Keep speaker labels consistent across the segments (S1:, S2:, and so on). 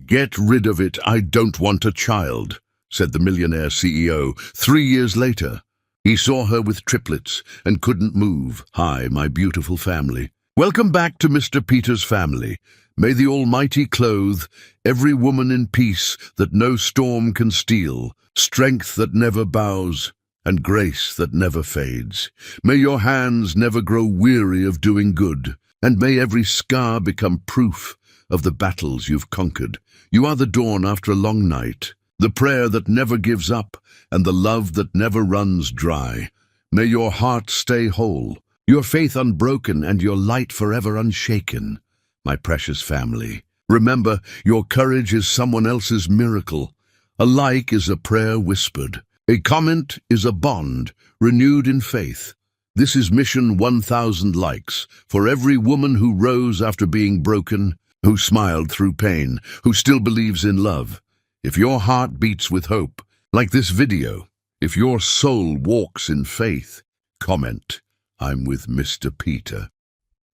S1: Get rid of it, I don't want a child, said the Millionaire CEO. 3 years later, he saw her with triplets and couldn't move. Hi, my beautiful family. Welcome back to Mr. Peter's family. May the Almighty clothe every woman in peace that no storm can steal, strength that never bows, and grace that never fades. May your hands never grow weary of doing good, and may every scar become proof of the battles you've conquered. You are the dawn after a long night, the prayer that never gives up, and the love that never runs dry. May your heart stay whole, your faith unbroken, and your light forever unshaken. My precious family, remember, your courage is someone else's miracle. A like is a prayer whispered. A comment is a bond renewed in faith. This is mission 1,000 likes for every woman who rose after being broken, who smiled through pain, who still believes in love. If your heart beats with hope, like this video, if your soul walks in faith, comment, I'm with Mr. Peter.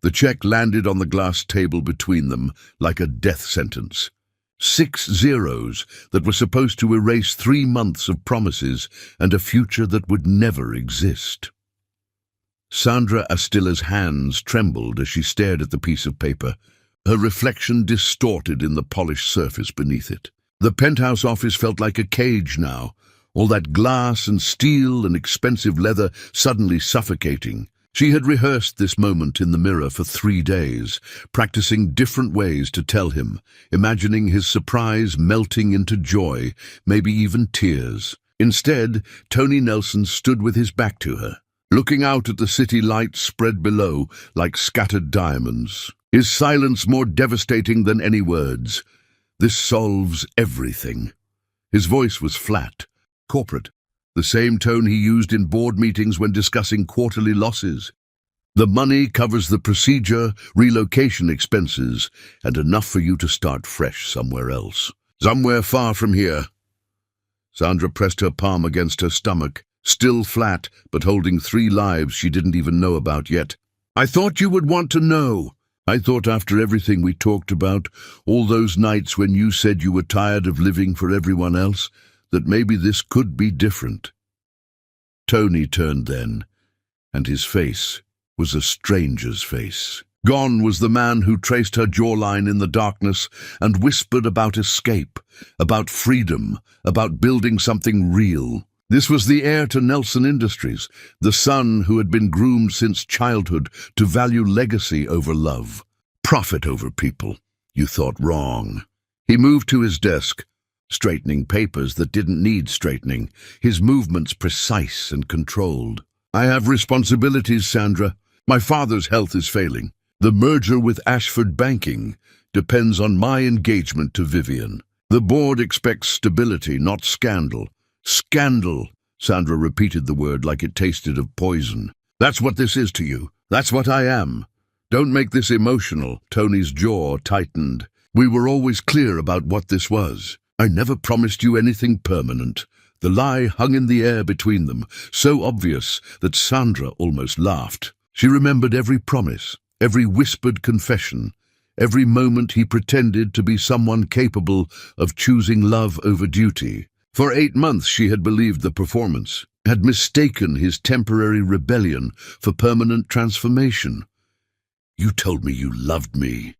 S1: The check landed on the glass table between them like a death sentence. 6 zeros that were supposed to erase 3 months of promises and a future that would never exist. Sandra Astilla's hands trembled as she stared at the piece of paper, her reflection distorted in the polished surface beneath it. The penthouse office felt like a cage now, all that glass and steel and expensive leather suddenly suffocating. She had rehearsed this moment in the mirror for 3 days, practicing different ways to tell him, imagining his surprise melting into joy, maybe even tears. Instead, Tony Nelson stood with his back to her, looking out at the city lights spread below like scattered diamonds. His silence more devastating than any words. This solves everything. His voice was flat, corporate, the same tone he used in board meetings when discussing quarterly losses. The money covers the procedure, relocation expenses, and enough for you to start fresh somewhere else. Somewhere far from here. Sandra pressed her palm against her stomach, still flat, but holding 3 lives she didn't even know about yet. I thought you would want to know. I thought after everything we talked about, all those nights when you said you were tired of living for everyone else, that maybe this could be different. Tony turned then, and his face was a stranger's face. Gone was the man who traced her jawline in the darkness and whispered about escape, about freedom, about building something real. This was the heir to Nelson Industries, the son who had been groomed since childhood to value legacy over love, profit over people. You thought wrong. He moved to his desk, straightening papers that didn't need straightening, his movements precise and controlled. I have responsibilities, Sandra. My father's health is failing. The merger with Ashford Banking depends on my engagement to Vivian. The board expects stability, not scandal. Scandal, Sandra repeated the word like it tasted of poison. That's what this is to you. That's what I am. Don't make this emotional. Tony's jaw tightened. We were always clear about what this was. I never promised you anything permanent. The lie hung in the air between them, so obvious that Sandra almost laughed. She remembered every promise, every whispered confession, every moment he pretended to be someone capable of choosing love over duty. For 8 months she had believed the performance, had mistaken his temporary rebellion for permanent transformation. You told me you loved me.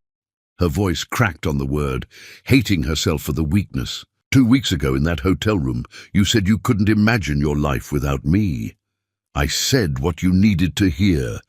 S1: Her voice cracked on the word, hating herself for the weakness. 2 weeks ago in that hotel room, you said you couldn't imagine your life without me. I said what you needed to hear.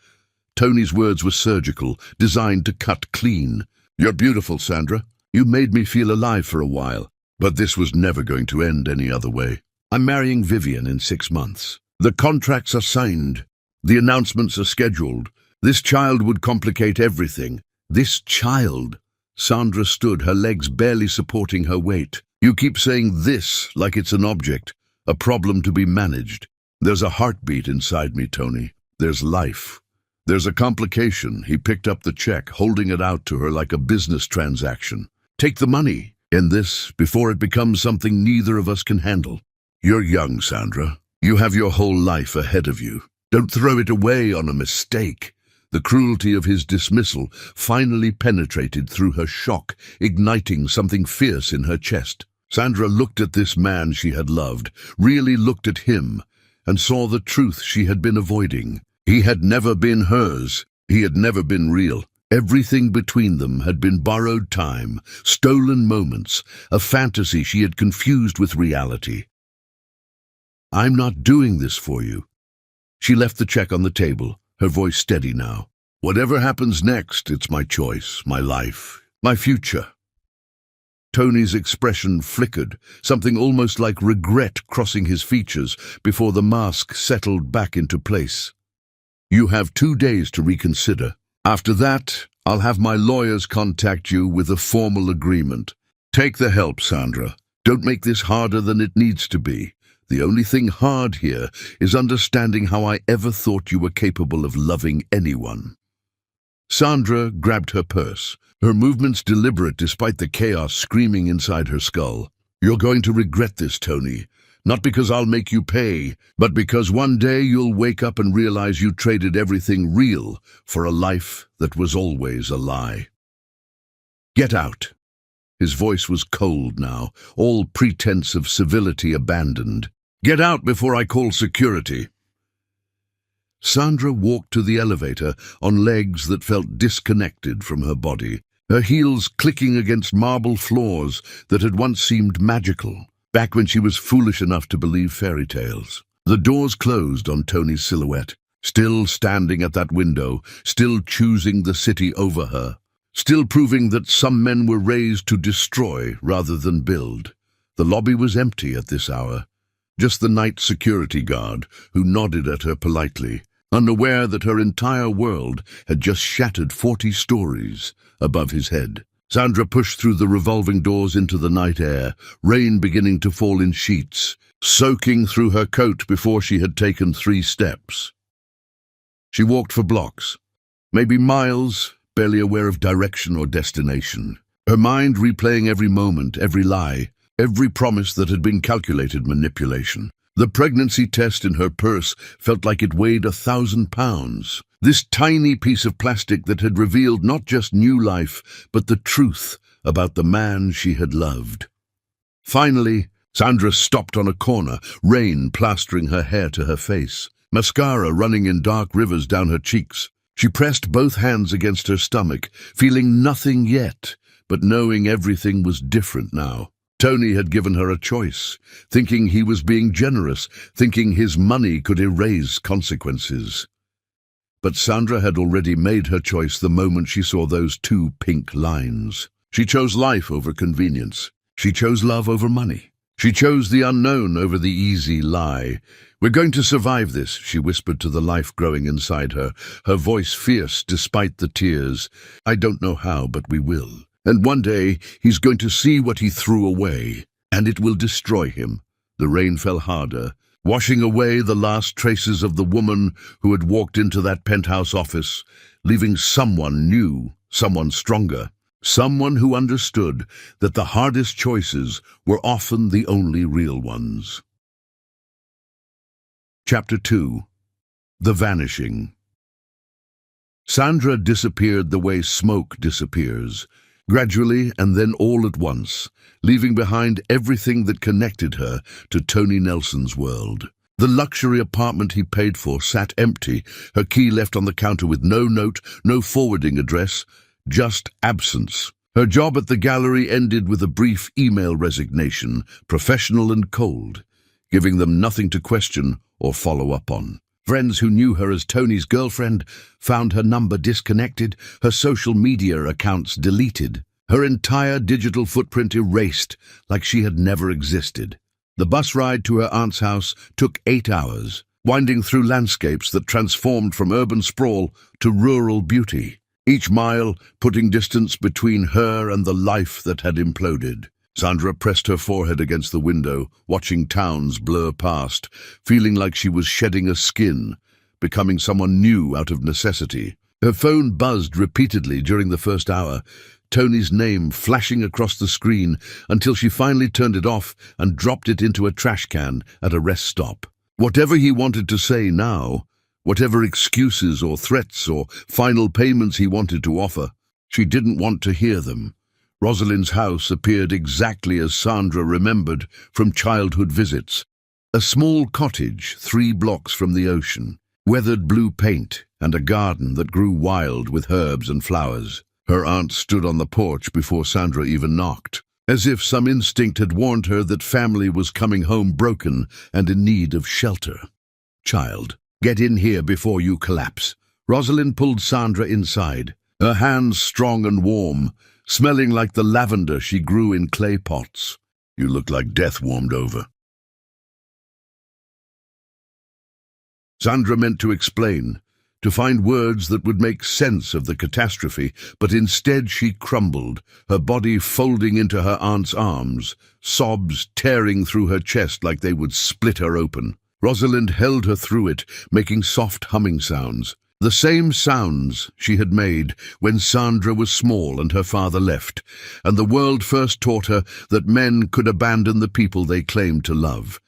S1: Tony's words were surgical, designed to cut clean. You're beautiful, Sandra. You made me feel alive for a while. But this was never going to end any other way. I'm marrying Vivian in 6 months. The contracts are signed. The announcements are scheduled. This child would complicate everything. This child. Sandra stood, her legs barely supporting her weight. You keep saying this like it's an object, a problem to be managed. There's a heartbeat inside me, Tony. There's life. There's a complication. He picked up the check, holding it out to her like a business transaction. Take the money. End this before it becomes something neither of us can handle. You're young, Sandra. You have your whole life ahead of you. Don't throw it away on a mistake. The cruelty of his dismissal finally penetrated through her shock, igniting something fierce in her chest. Sandra looked at this man she had loved, really looked at him, and saw the truth she had been avoiding. He had never been hers. He had never been real. Everything between them had been borrowed time, stolen moments, a fantasy she had confused with reality. "I'm not doing this for you." She left the check on the table, her voice steady now. "Whatever happens next, it's my choice, my life, my future." Tony's expression flickered, something almost like regret crossing his features before the mask settled back into place. "You have 2 days to reconsider. After that, I'll have my lawyers contact you with a formal agreement. Take the help, Sandra. Don't make this harder than it needs to be. The only thing hard here is understanding how I ever thought you were capable of loving anyone." Sandra grabbed her purse, her movements deliberate despite the chaos screaming inside her skull. "You're going to regret this, Tony. Not because I'll make you pay, but because one day you'll wake up and realize you traded everything real for a life that was always a lie. Get out." His voice was cold now, all pretense of civility abandoned. "Get out before I call security." Sandra walked to the elevator on legs that felt disconnected from her body, her heels clicking against marble floors that had once seemed magical, back when she was foolish enough to believe fairy tales. The doors closed on Tony's silhouette, still standing at that window, still choosing the city over her, still proving that some men were raised to destroy rather than build. The lobby was empty at this hour, just the night security guard who nodded at her politely, unaware that her entire world had just shattered 40 stories above his head. Sandra pushed through the revolving doors into the night air, rain beginning to fall in sheets, soaking through her coat before she had taken 3 steps. She walked for blocks, maybe miles, barely aware of direction or destination, her mind replaying every moment, every lie, every promise that had been calculated manipulation. The pregnancy test in her purse felt like it weighed 1,000 pounds. This tiny piece of plastic that had revealed not just new life, but the truth about the man she had loved. Finally, Sandra stopped on a corner, rain plastering her hair to her face, mascara running in dark rivers down her cheeks. She pressed both hands against her stomach, feeling nothing yet, but knowing everything was different now. Tony had given her a choice, thinking he was being generous, thinking his money could erase consequences. But Sandra had already made her choice the moment she saw those 2 pink lines. She chose life over convenience. She chose love over money. She chose the unknown over the easy lie. "We're going to survive this," she whispered to the life growing inside her, her voice fierce despite the tears. "I don't know how, but we will. And one day he's going to see what he threw away, and it will destroy him." The rain fell harder, washing away the last traces of the woman who had walked into that penthouse office, leaving someone new, someone stronger, someone who understood that the hardest choices were often the only real ones. Chapter 2. The Vanishing. Sandra disappeared the way smoke disappears, gradually and then all at once, leaving behind everything that connected her to Tony Nelson's world. The luxury apartment he paid for sat empty, her key left on the counter with no note, no forwarding address, just absence. Her job at the gallery ended with a brief email resignation, professional and cold, giving them nothing to question or follow up on. Friends who knew her as Tony's girlfriend found her number disconnected, her social media accounts deleted, her entire digital footprint erased like she had never existed. The bus ride to her aunt's house took 8 hours, winding through landscapes that transformed from urban sprawl to rural beauty, each mile putting distance between her and the life that had imploded. Sandra pressed her forehead against the window, watching towns blur past, feeling like she was shedding a skin, becoming someone new out of necessity. Her phone buzzed repeatedly during the first hour, Tony's name flashing across the screen until she finally turned it off and dropped it into a trash can at a rest stop. Whatever he wanted to say now whatever excuses or threats or final payments he wanted to offer. She didn't want to hear them. Rosalind's house appeared exactly as Sandra remembered from childhood visits. A small cottage 3 blocks from the ocean, weathered blue paint, and a garden that grew wild with herbs and flowers. Her aunt stood on the porch before Sandra even knocked, as if some instinct had warned her that family was coming home broken and in need of shelter. "Child, get in here before you collapse." Rosalind pulled Sandra inside, her hands strong and warm, smelling like the lavender she grew in clay pots. "You look like death warmed over." Sandra meant to explain, to find words that would make sense of the catastrophe, but instead she crumbled, her body folding into her aunt's arms, sobs tearing through her chest like they would split her open. Rosalind held her through it, making soft humming sounds. The same sounds she had made when Sandra was small and her father left, and the world first taught her that men could abandon the people they claimed to love.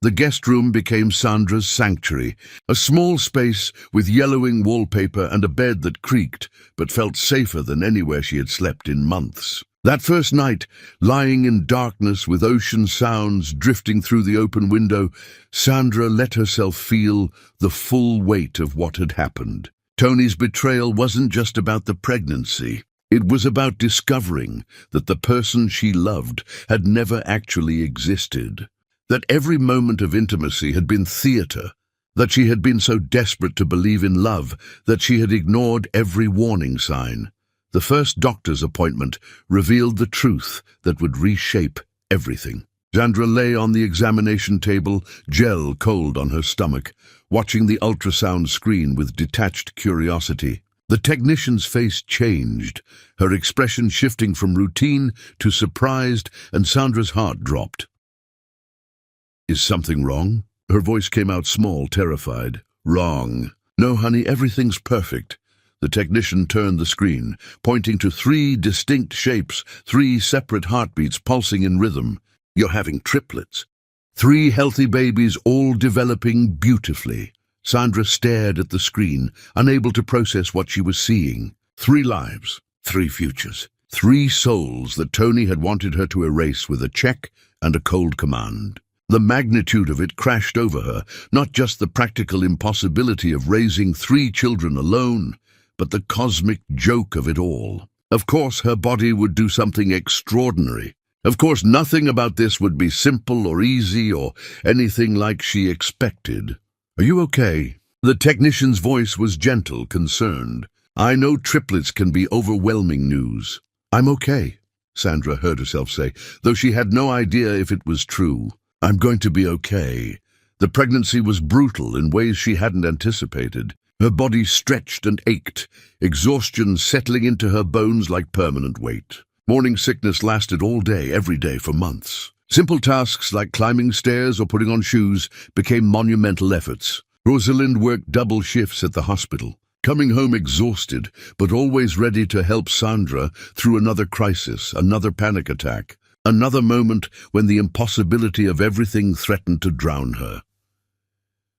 S1: The guest room became Sandra's sanctuary, a small space with yellowing wallpaper and a bed that creaked, but felt safer than anywhere she had slept in months. That first night, lying in darkness with ocean sounds drifting through the open window, Sandra let herself feel the full weight of what had happened. Tony's betrayal wasn't just about the pregnancy. It was about discovering that the person she loved had never actually existed, that every moment of intimacy had been theater, that she had been so desperate to believe in love that she had ignored every warning sign. The first doctor's appointment revealed the truth that would reshape everything. Sandra lay on the examination table, gel cold on her stomach, watching the ultrasound screen with detached curiosity. The technician's face changed, her expression shifting from routine to surprised, and Sandra's heart dropped. "Is something wrong?" Her voice came out small, terrified. "Wrong. No, honey, everything's perfect." The technician turned the screen, pointing to 3 distinct shapes, 3 separate heartbeats pulsing in rhythm. "You're having triplets. 3 healthy babies, all developing beautifully." Sandra stared at the screen, unable to process what she was seeing. 3 lives, 3 futures, 3 souls that Tony had wanted her to erase with a check and a cold command. The magnitude of it crashed over her, not just the practical impossibility of raising 3 children alone, but the cosmic joke of it all. Of course, her body would do something extraordinary. Of course, nothing about this would be simple or easy or anything like she expected. "Are you okay?" The technician's voice was gentle, concerned. "I know triplets can be overwhelming news." "I'm okay," Sandra heard herself say, though she had no idea if it was true. "I'm going to be okay." The pregnancy was brutal in ways she hadn't anticipated. Her body stretched and ached, exhaustion settling into her bones like permanent weight. Morning sickness lasted all day, every day for months. Simple tasks like climbing stairs or putting on shoes became monumental efforts. Rosalind worked double shifts at the hospital, coming home exhausted, but always ready to help Sandra through another crisis, another panic attack, another moment when the impossibility of everything threatened to drown her.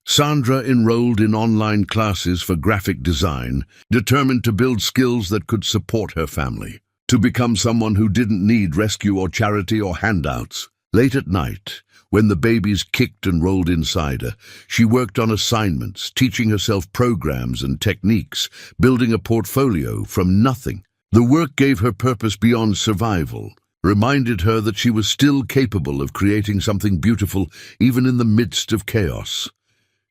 S1: Sandra enrolled in online classes for graphic design, determined to build skills that could support her family, to become someone who didn't need rescue or charity or handouts. Late at night, when the babies kicked and rolled inside her, she worked on assignments, teaching herself programs and techniques, building a portfolio from nothing. The work gave her purpose beyond survival, reminded her that she was still capable of creating something beautiful even in the midst of chaos.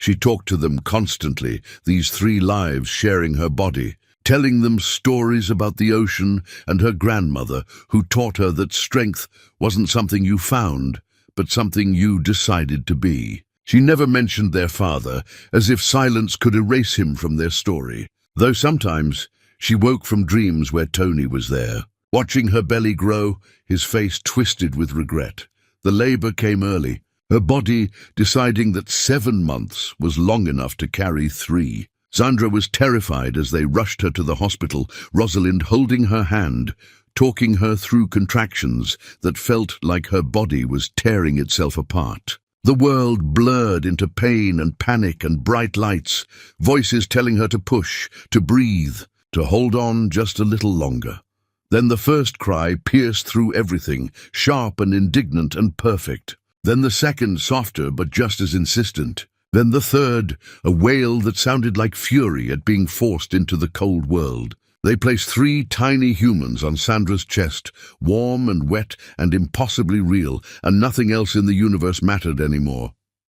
S1: She talked to them constantly, these 3 lives sharing her body, telling them stories about the ocean and her grandmother, who taught her that strength wasn't something you found, but something you decided to be. She never mentioned their father, as if silence could erase him from their story, though sometimes she woke from dreams where Tony was there. Watching her belly grow, his face twisted with regret. The labor came early, her body deciding that 7 months was long enough to carry 3. Sandra was terrified as they rushed her to the hospital, Rosalind holding her hand, talking her through contractions that felt like her body was tearing itself apart. The world blurred into pain and panic and bright lights, voices telling her to push, to breathe, to hold on just a little longer. Then the first cry pierced through everything, sharp and indignant and perfect. Then the second, softer but just as insistent. Then the third, a wail that sounded like fury at being forced into the cold world. They placed 3 tiny humans on Sandra's chest, warm and wet and impossibly real, and nothing else in the universe mattered anymore.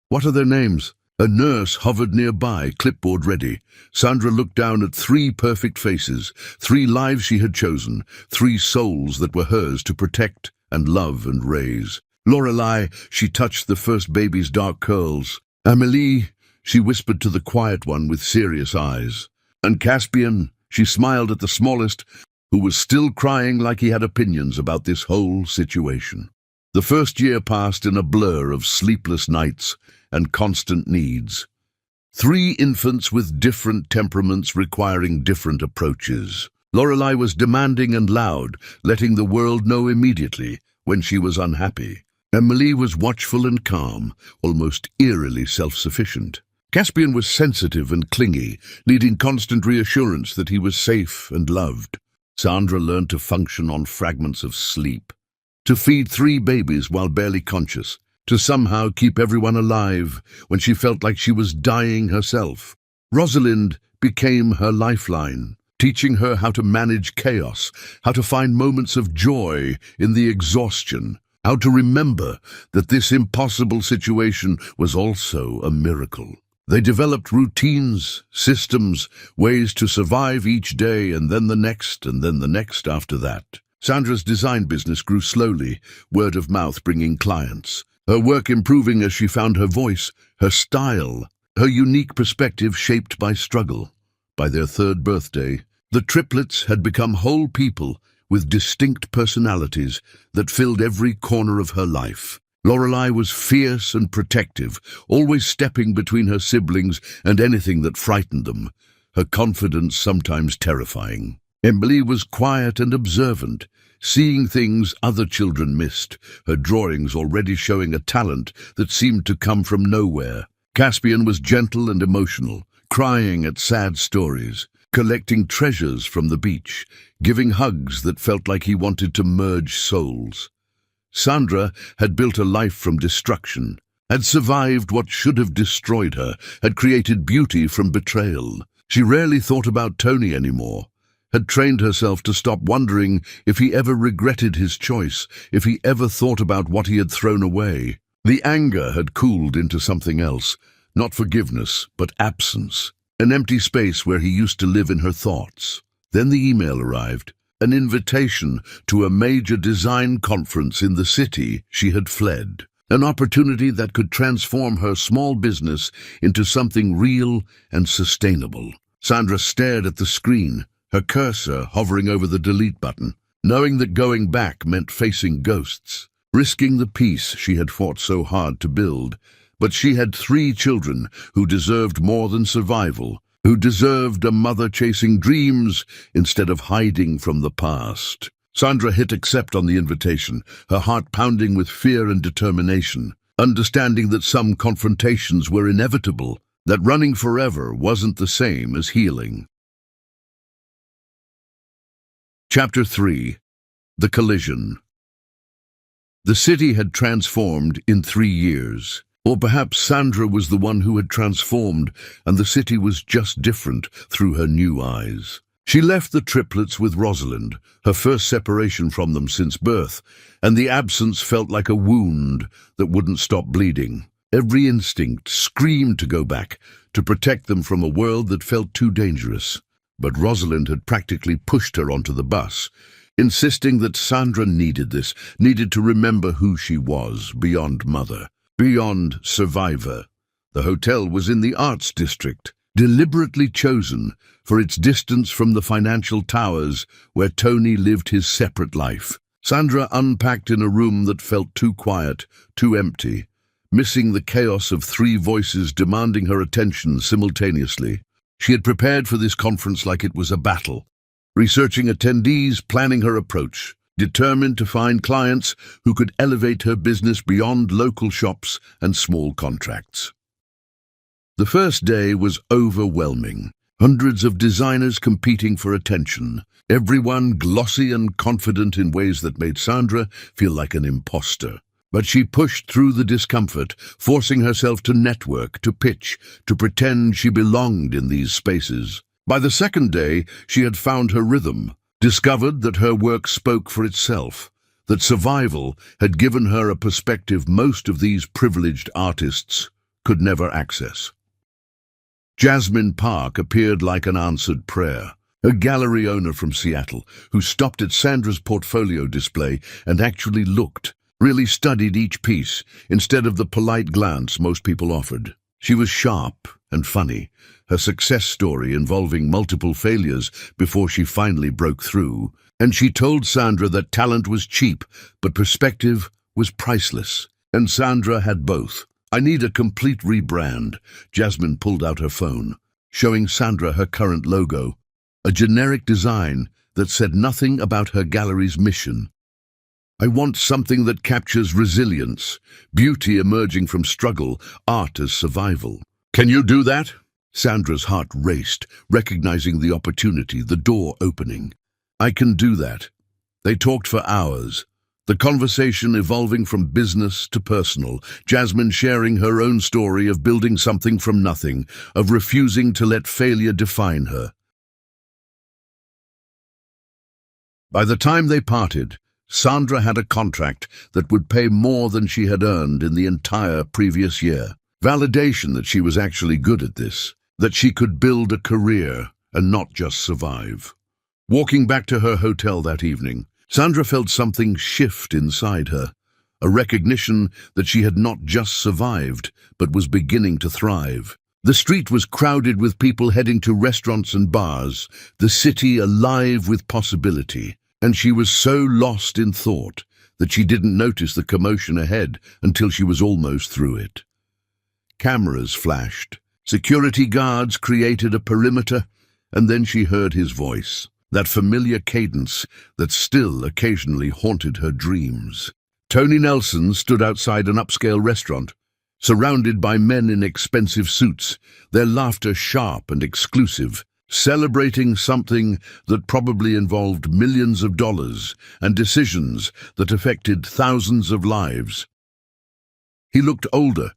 S1: "What are their names?" A nurse hovered nearby, clipboard ready. Sandra looked down at 3 perfect faces, 3 lives she had chosen, 3 souls that were hers to protect and love and raise. Lorelei, she touched the first baby's dark curls. Amélie, she whispered to the quiet one with serious eyes. And Caspian, she smiled at the smallest, who was still crying like he had opinions about this whole situation. The first year passed in a blur of sleepless nights and constant needs. 3 infants with different temperaments requiring different approaches. Lorelei was demanding and loud, letting the world know immediately when she was unhappy. Amélie was watchful and calm, almost eerily self-sufficient. Caspian was sensitive and clingy, needing constant reassurance that he was safe and loved. Sandra learned to function on fragments of sleep, to feed 3 babies while barely conscious, to somehow keep everyone alive when she felt like she was dying herself. Rosalind became her lifeline, teaching her how to manage chaos, how to find moments of joy in the exhaustion, how to remember that this impossible situation was also a miracle. They developed routines, systems, ways to survive each day and then the next and then the next after that. Sandra's design business grew slowly, word of mouth bringing clients. Her work improving as she found her voice, her style, her unique perspective shaped by struggle. By their 3rd birthday, the triplets had become whole people with distinct personalities that filled every corner of her life. Lorelei was fierce and protective, always stepping between her siblings and anything that frightened them, her confidence sometimes terrifying. Emily was quiet and observant, seeing things other children missed, her drawings already showing a talent that seemed to come from nowhere. Caspian was gentle and emotional, crying at sad stories, collecting treasures from the beach, giving hugs that felt like he wanted to merge souls. Sandra had built a life from destruction, had survived what should have destroyed her, had created beauty from betrayal. She rarely thought about Tony anymore, had trained herself to stop wondering if he ever regretted his choice, if he ever thought about what he had thrown away. The anger had cooled into something else, not forgiveness, but absence, an empty space where he used to live in her thoughts. Then the email arrived. An invitation to a major design conference in the city she had fled. An opportunity that could transform her small business into something real and sustainable. Sandra stared at the screen, her cursor hovering over the delete button, knowing that going back meant facing ghosts, risking the peace she had fought so hard to build. But she had 3 children who deserved more than survival, who deserved a mother chasing dreams instead of hiding from the past. Sandra hit accept on the invitation, her heart pounding with fear and determination, understanding that some confrontations were inevitable, that running forever wasn't the same as healing. Chapter 3. The Collision. The city had transformed in 3 years. Or perhaps Sandra was the one who had transformed, and the city was just different through her new eyes. She left the triplets with Rosalind, her first separation from them since birth, and the absence felt like a wound that wouldn't stop bleeding. Every instinct screamed to go back, to protect them from a world that felt too dangerous. But Rosalind had practically pushed her onto the bus, insisting that Sandra needed this, needed to remember who she was, beyond mother, beyond survivor. The hotel was in the arts district, deliberately chosen for its distance from the financial towers where Tony lived his separate life. Sandra unpacked in a room that felt too quiet, too empty, missing the chaos of 3 voices demanding her attention simultaneously. She had prepared for this conference like it was a battle, researching attendees, planning her approach, determined to find clients who could elevate her business beyond local shops and small contracts. The first day was overwhelming. Hundreds of designers competing for attention, everyone glossy and confident in ways that made Sandra feel like an imposter. But she pushed through the discomfort, forcing herself to network, to pitch, to pretend she belonged in these spaces. By the second day, she had found her rhythm, discovered that her work spoke for itself, that survival had given her a perspective most of these privileged artists could never access. Jasmine Park appeared like an answered prayer, a gallery owner from Seattle who stopped at Sandra's portfolio display and actually looked, really studied each piece instead of the polite glance most people offered. She was sharp and funny, her success story involving multiple failures before she finally broke through, and she told Sandra that talent was cheap, but perspective was priceless, and Sandra had both. "I need a complete rebrand." Jasmine pulled out her phone, showing Sandra her current logo, a generic design that said nothing about her gallery's mission. "I want something that captures resilience, beauty emerging from struggle, art as survival." "Can you do that?" Sandra's heart raced, recognizing the opportunity, the door opening. "I can do that." They talked for hours, the conversation evolving from business to personal, Jasmine sharing her own story of building something from nothing, of refusing to let failure define her. By the time they parted, Sandra had a contract that would pay more than she had earned in the entire previous year. Validation that she was actually good at this, that she could build a career and not just survive. Walking back to her hotel that evening, Sandra felt something shift inside her, a recognition that she had not just survived, but was beginning to thrive. The street was crowded with people heading to restaurants and bars, the city alive with possibility, and she was so lost in thought that she didn't notice the commotion ahead until she was almost through it. Cameras flashed, security guards created a perimeter, and then she heard his voice. That familiar cadence that still occasionally haunted her dreams. Tony Nelson stood outside an upscale restaurant, surrounded by men in expensive suits, their laughter sharp and exclusive, celebrating something that probably involved millions of dollars and decisions that affected thousands of lives. He looked older,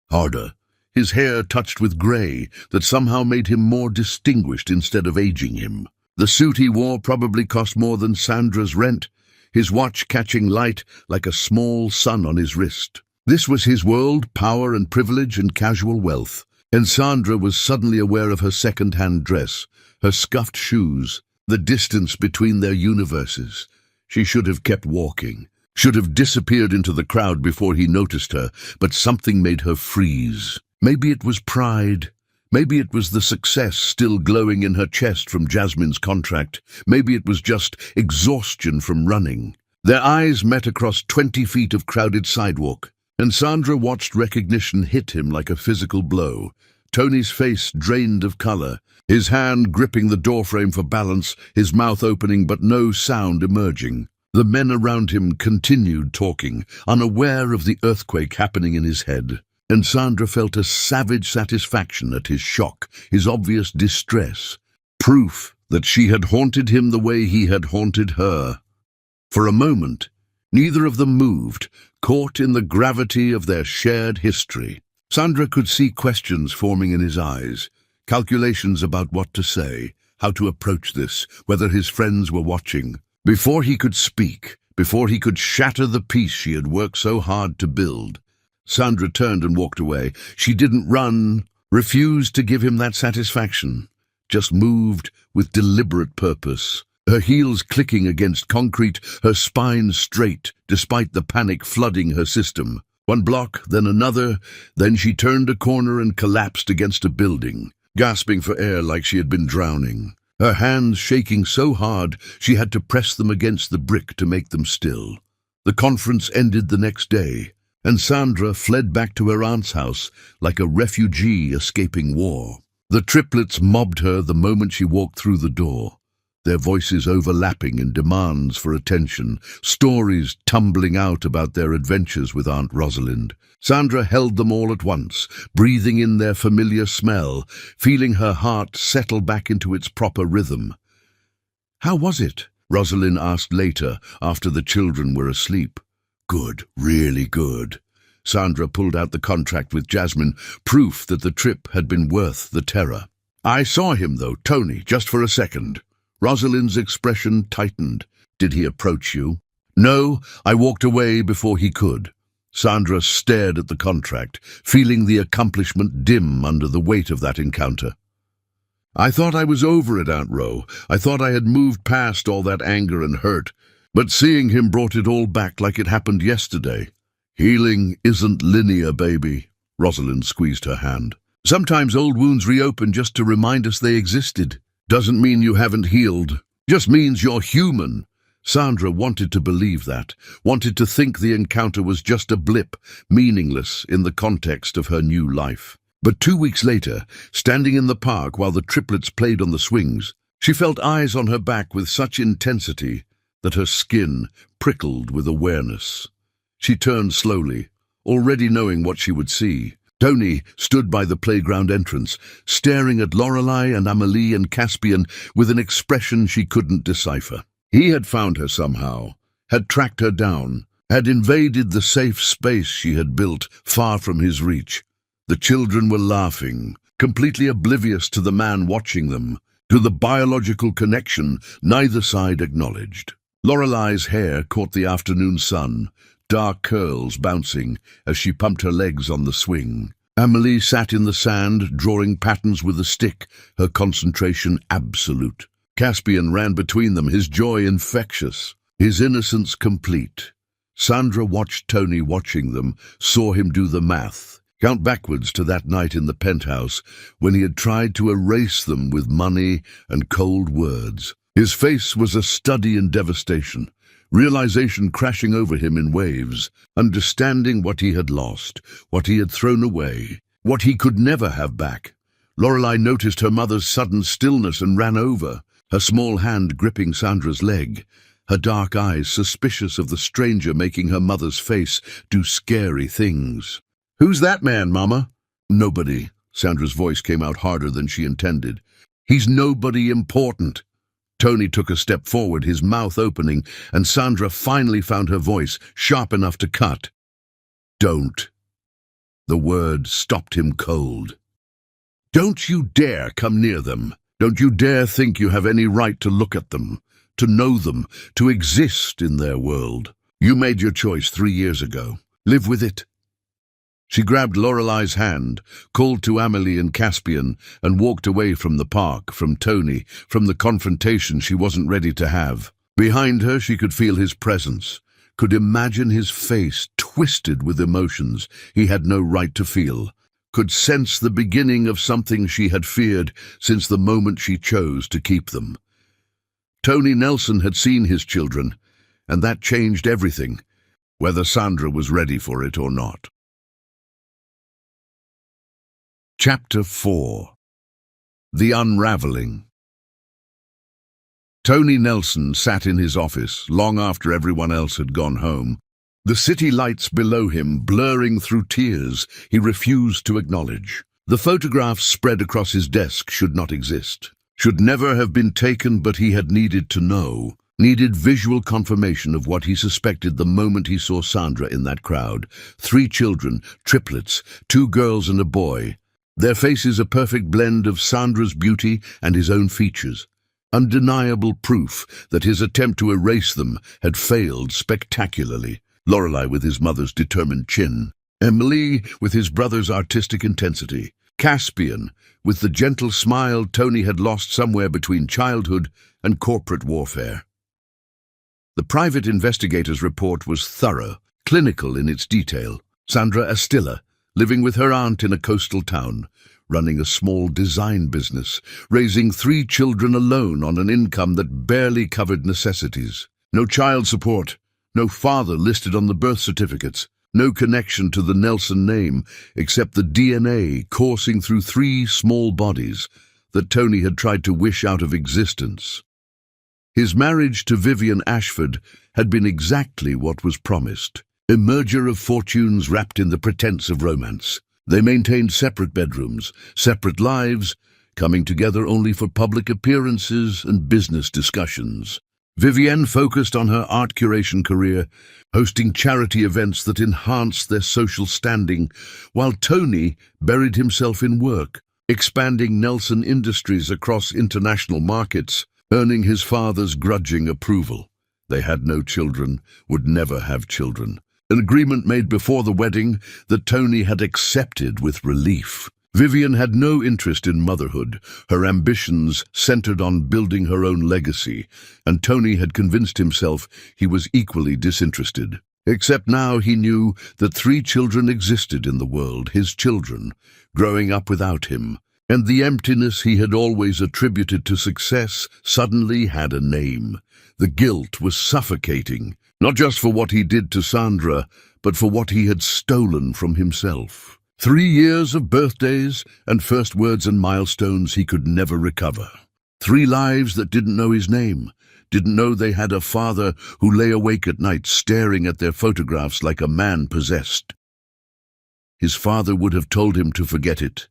S1: harder, his hair touched with gray that somehow made him more distinguished instead of aging him. The suit he wore probably cost more than Sandra's rent, his watch catching light like a small sun on his wrist. This was his world, power and privilege and casual wealth. And Sandra was suddenly aware of her second-hand dress, her scuffed shoes, the distance between their universes. She should have kept walking, should have disappeared into the crowd before he noticed her, but something made her freeze. Maybe it was pride. Maybe it was the success still glowing in her chest from Jasmine's contract. Maybe it was just exhaustion from running. Their eyes met across 20 feet of crowded sidewalk, and Sandra watched recognition hit him like a physical blow. Tony's face drained of color, his hand gripping the doorframe for balance, his mouth opening but no sound emerging. The men around him continued talking, unaware of the earthquake happening in his head. And Sandra felt a savage satisfaction at his shock, his obvious distress, proof that she had haunted him the way he had haunted her. For a moment, neither of them moved, caught in the gravity of their shared history. Sandra could see questions forming in his eyes, calculations about what to say, how to approach this, whether his friends were watching. Before he could speak, before he could shatter the peace she had worked so hard to build, Sandra turned and walked away. She didn't run, refused to give him that satisfaction, just moved with deliberate purpose, her heels clicking against concrete, her spine straight, despite the panic flooding her system. One block, then another, then she turned a corner and collapsed against a building, gasping for air like she had been drowning. Her hands shaking so hard she had to press them against the brick to make them still. The conference ended the next day, and Sandra fled back to her aunt's house like a refugee escaping war. The triplets mobbed her the moment she walked through the door, their voices overlapping in demands for attention, stories tumbling out about their adventures with Aunt Rosalind. Sandra held them all at once, breathing in their familiar smell, feeling her heart settle back into its proper rhythm. "How was it?" Rosalind asked later, after the children were asleep. "Good, really good." Sandra pulled out the contract with Jasmine, proof that the trip had been worth the terror. "I saw him, though, Tony, just for a second." Rosalind's expression tightened. "Did he approach you?" "No, I walked away before he could." Sandra stared at the contract, feeling the accomplishment dim under the weight of that encounter. "I thought I was over it, Aunt Ro. I thought I had moved past all that anger and hurt. But seeing him brought it all back like it happened yesterday." "Healing isn't linear, baby." Rosalind squeezed her hand. "Sometimes old wounds reopen just to remind us they existed. Doesn't mean you haven't healed. Just means you're human." Sandra wanted to believe that, wanted to think the encounter was just a blip, meaningless in the context of her new life. But 2 weeks later, standing in the park while the triplets played on the swings, she felt eyes on her back with such intensity that her skin prickled with awareness. She turned slowly, already knowing what she would see. Tony stood by the playground entrance, staring at Lorelei and Amelie and Caspian with an expression she couldn't decipher. He had found her somehow, had tracked her down, had invaded the safe space she had built far from his reach. The children were laughing, completely oblivious to the man watching them, to the biological connection neither side acknowledged. Lorelei's hair caught the afternoon sun, dark curls bouncing as she pumped her legs on the swing. Amelie sat in the sand, drawing patterns with a stick, her concentration absolute. Caspian ran between them, his joy infectious, his innocence complete. Sandra watched Tony watching them, saw him do the math, count backwards to that night in the penthouse when he had tried to erase them with money and cold words. His face was a study in devastation, realization crashing over him in waves, understanding what he had lost, what he had thrown away, what he could never have back. Lorelei noticed her mother's sudden stillness and ran over, her small hand gripping Sandra's leg, her dark eyes suspicious of the stranger making her mother's face do scary things. "Who's that man, Mama?" "Nobody." Sandra's voice came out harder than she intended. "He's nobody important." Tony took a step forward, his mouth opening, and Sandra finally found her voice, sharp enough to cut. "Don't." The word stopped him cold. "Don't you dare come near them. Don't you dare think you have any right to look at them, to know them, to exist in their world. You made your choice 3 years ago. Live with it." She grabbed Lorelei's hand, called to Amelie and Caspian, and walked away from the park, from Tony, from the confrontation she wasn't ready to have. Behind her she could feel his presence, could imagine his face twisted with emotions he had no right to feel, could sense the beginning of something she had feared since the moment she chose to keep them. Tony Nelson had seen his children, and that changed everything, whether Sandra was ready for it or not. Chapter 4. The Unraveling. Tony Nelson sat in his office long after everyone else had gone home. The city lights below him blurring through tears he refused to acknowledge. The photographs spread across his desk should not exist, should never have been taken, but he had needed to know, needed visual confirmation of what he suspected the moment he saw Sandra in that crowd. 3 children, triplets, 2 girls and a boy. Their faces a perfect blend of Sandra's beauty and his own features. Undeniable proof that his attempt to erase them had failed spectacularly. Lorelei with his mother's determined chin, Amelie with his brother's artistic intensity, Caspian with the gentle smile Tony had lost somewhere between childhood and corporate warfare. The private investigator's report was thorough, clinical in its detail. Sandra Astilla, living with her aunt in a coastal town, running a small design business, raising 3 children alone on an income that barely covered necessities. No child support, no father listed on the birth certificates, no connection to the Nelson name except the DNA coursing through 3 small bodies that Tony had tried to wish out of existence. His marriage to Vivian Ashford had been exactly what was promised. A merger of fortunes wrapped in the pretense of romance. They maintained separate bedrooms, separate lives, coming together only for public appearances and business discussions. Vivienne focused on her art curation career, hosting charity events that enhanced their social standing, while Tony buried himself in work, expanding Nelson Industries across international markets, earning his father's grudging approval. They had no children, would never have children. An agreement made before the wedding that Tony had accepted with relief. Vivian had no interest in motherhood. Her ambitions centered on building her own legacy, and Tony had convinced himself he was equally disinterested. Except now he knew that 3 children existed in the world, his children, growing up without him, and the emptiness he had always attributed to success suddenly had a name. The guilt was suffocating, not just for what he did to Sandra, but for what he had stolen from himself. 3 years of birthdays and first words and milestones he could never recover. 3 lives that didn't know his name, didn't know they had a father who lay awake at night staring at their photographs like a man possessed. His father would have told him to forget it,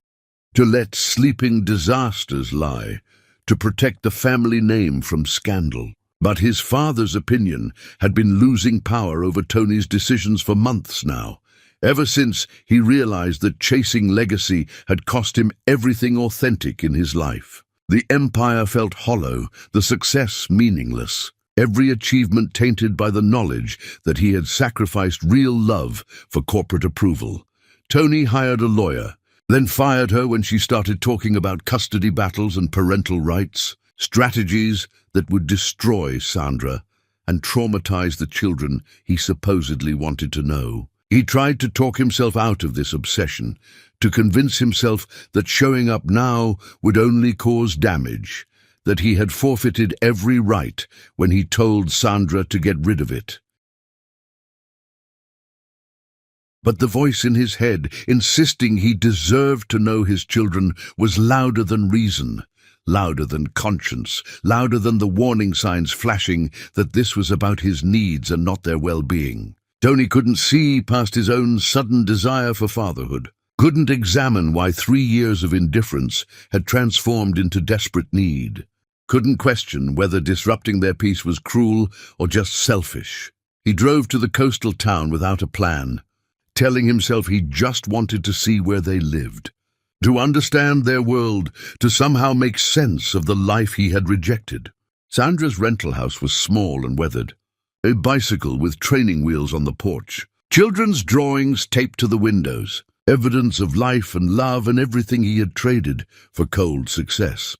S1: to let sleeping disasters lie, to protect the family name from scandal. But his father's opinion had been losing power over Tony's decisions for months now, ever since he realized that chasing legacy had cost him everything authentic in his life. The empire felt hollow, the success meaningless, every achievement tainted by the knowledge that he had sacrificed real love for corporate approval. Tony hired a lawyer, then fired her when she started talking about custody battles and parental rights, strategies that would destroy Sandra and traumatize the children he supposedly wanted to know. He tried to talk himself out of this obsession, to convince himself that showing up now would only cause damage, that he had forfeited every right when he told Sandra to get rid of it. But the voice in his head, insisting he deserved to know his children, was louder than reason, louder than conscience, louder than the warning signs flashing that this was about his needs and not their well-being. Tony couldn't see past his own sudden desire for fatherhood, couldn't examine why 3 years of indifference had transformed into desperate need, couldn't question whether disrupting their peace was cruel or just selfish. He drove to the coastal town without a plan, telling himself he just wanted to see where they lived, to understand their world, to somehow make sense of the life he had rejected. Sandra's rental house was small and weathered, a bicycle with training wheels on the porch, children's drawings taped to the windows, evidence of life and love and everything he had traded for cold success.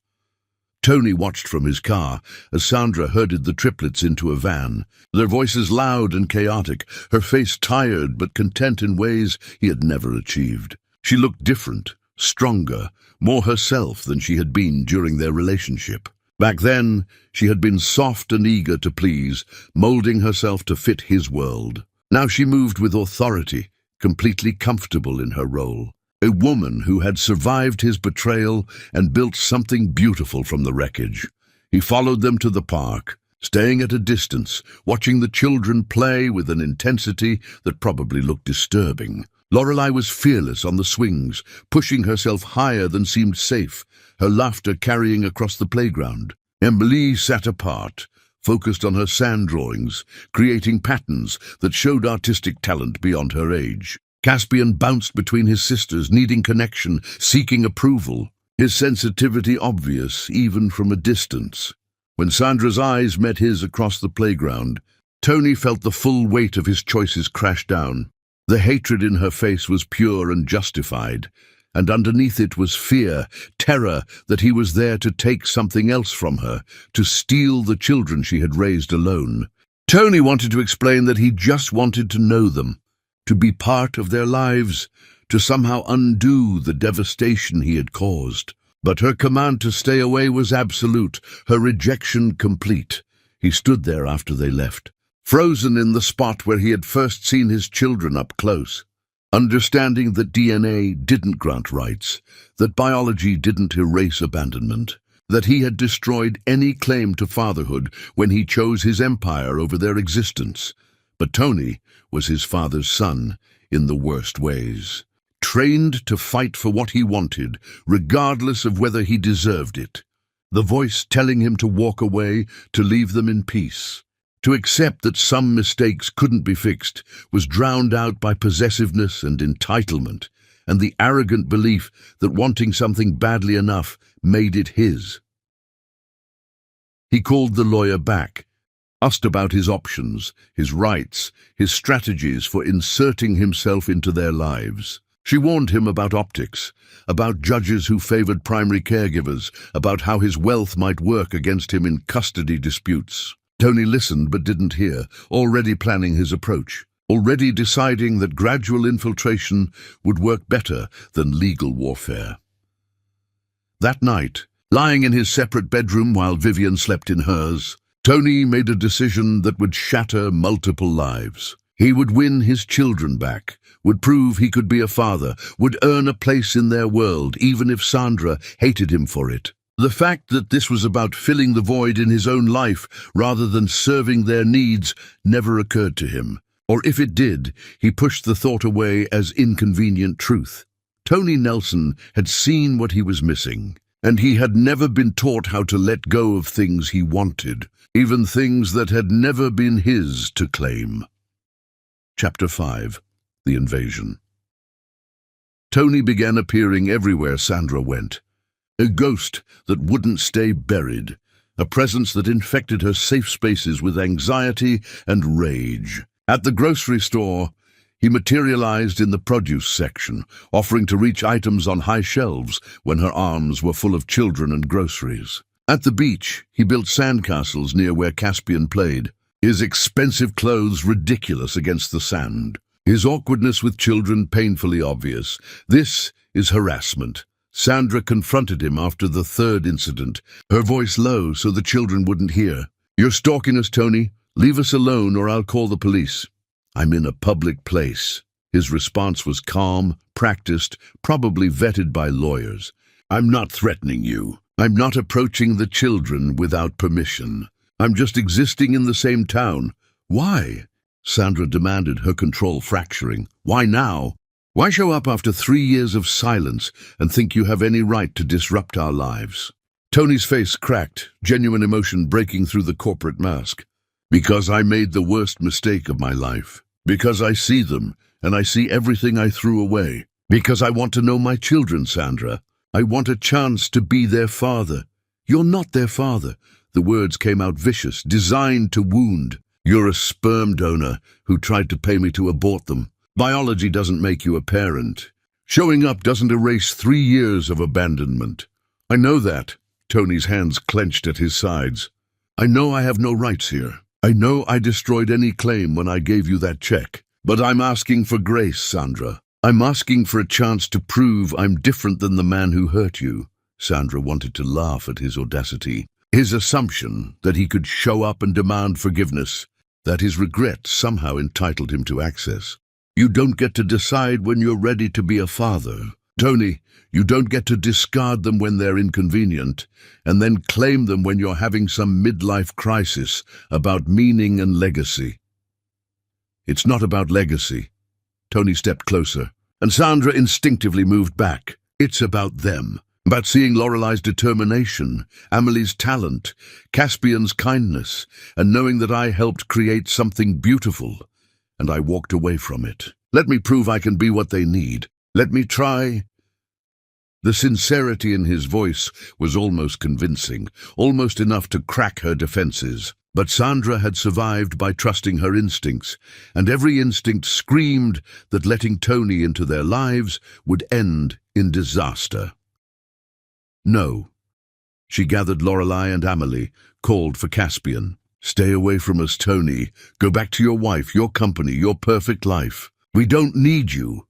S1: Tony watched from his car as Sandra herded the triplets into a van, their voices loud and chaotic, her face tired but content in ways he had never achieved. She looked different, stronger, more herself than she had been during their relationship. Back then, she had been soft and eager to please, molding herself to fit his world. Now she moved with authority, completely comfortable in her role. A woman who had survived his betrayal and built something beautiful from the wreckage. He followed them to the park, staying at a distance, watching the children play with an intensity that probably looked disturbing. Lorelei was fearless on the swings, pushing herself higher than seemed safe, her laughter carrying across the playground. Emily sat apart, focused on her sand drawings, creating patterns that showed artistic talent beyond her age. Caspian bounced between his sisters, needing connection, seeking approval, his sensitivity obvious even from a distance. When Sandra's eyes met his across the playground, Tony felt the full weight of his choices crash down. The hatred in her face was pure and justified, and underneath it was fear, terror that he was there to take something else from her, to steal the children she had raised alone. Tony wanted to explain that he just wanted to know them, to be part of their lives, to somehow undo the devastation he had caused. But her command to stay away was absolute, her rejection complete. He stood there after they left, frozen in the spot where he had first seen his children up close, understanding that DNA didn't grant rights, that biology didn't erase abandonment, that he had destroyed any claim to fatherhood when he chose his empire over their existence. But Tony was his father's son in the worst ways, trained to fight for what he wanted, regardless of whether he deserved it. The voice telling him to walk away, to leave them in peace, to accept that some mistakes couldn't be fixed, was drowned out by possessiveness and entitlement, and the arrogant belief that wanting something badly enough made it his. He called the lawyer back, asked about his options, his rights, his strategies for inserting himself into their lives. She warned him about optics, about judges who favored primary caregivers, about how his wealth might work against him in custody disputes. Tony listened but didn't hear, already planning his approach, already deciding that gradual infiltration would work better than legal warfare. That night, lying in his separate bedroom while Vivian slept in hers, Tony made a decision that would shatter multiple lives. He would win his children back, would prove he could be a father, would earn a place in their world, even if Sandra hated him for it. The fact that this was about filling the void in his own life rather than serving their needs never occurred to him. Or if it did, he pushed the thought away as inconvenient truth. Tony Nelson had seen what he was missing, and he had never been taught how to let go of things he wanted, even things that had never been his to claim. Chapter 5. The Invasion. Tony began appearing everywhere Sandra went. A ghost that wouldn't stay buried, a presence that infected her safe spaces with anxiety and rage. At the grocery store, he materialized in the produce section, offering to reach items on high shelves when her arms were full of children and groceries. At the beach, he built sandcastles near where Caspian played, his expensive clothes ridiculous against the sand, his awkwardness with children painfully obvious. This is harassment. Sandra confronted him after the third incident, her voice low so the children wouldn't hear. "You're stalking us, Tony. Leave us alone or I'll call the police." "I'm in a public place." His response was calm, practiced, probably vetted by lawyers. "I'm not threatening you. I'm not approaching the children without permission. I'm just existing in the same town." "Why?" Sandra demanded, her control fracturing. "Why now? Why show up after 3 years of silence and think you have any right to disrupt our lives?" Tony's face cracked, genuine emotion breaking through the corporate mask. "Because I made the worst mistake of my life. Because I see them, and I see everything I threw away. Because I want to know my children, Sandra. I want a chance to be their father." "You're not their father." The words came out vicious, designed to wound. "You're a sperm donor who tried to pay me to abort them. Biology doesn't make you a parent. Showing up doesn't erase 3 years of abandonment." "I know that." Tony's hands clenched at his sides. "I know I have no rights here. I know I destroyed any claim when I gave you that check. But I'm asking for grace, Sandra. I'm asking for a chance to prove I'm different than the man who hurt you." Sandra wanted to laugh at his audacity, his assumption that he could show up and demand forgiveness, that his regret somehow entitled him to access. "You don't get to decide when you're ready to be a father. Tony, you don't get to discard them when they're inconvenient, and then claim them when you're having some midlife crisis about meaning and legacy." "It's not about legacy." Tony stepped closer, and Sandra instinctively moved back. "It's about them. About seeing Lorelei's determination, Amelie's talent, Caspian's kindness, and knowing that I helped create something beautiful, and I walked away from it. Let me prove I can be what they need. Let me try." The sincerity in his voice was almost convincing, almost enough to crack her defenses. But Sandra had survived by trusting her instincts, and every instinct screamed that letting Tony into their lives would end in disaster. "No." She gathered Lorelei and Amelie, called for Caspian. "Stay away from us, Tony. Go back to your wife, your company, your perfect life. We don't need you."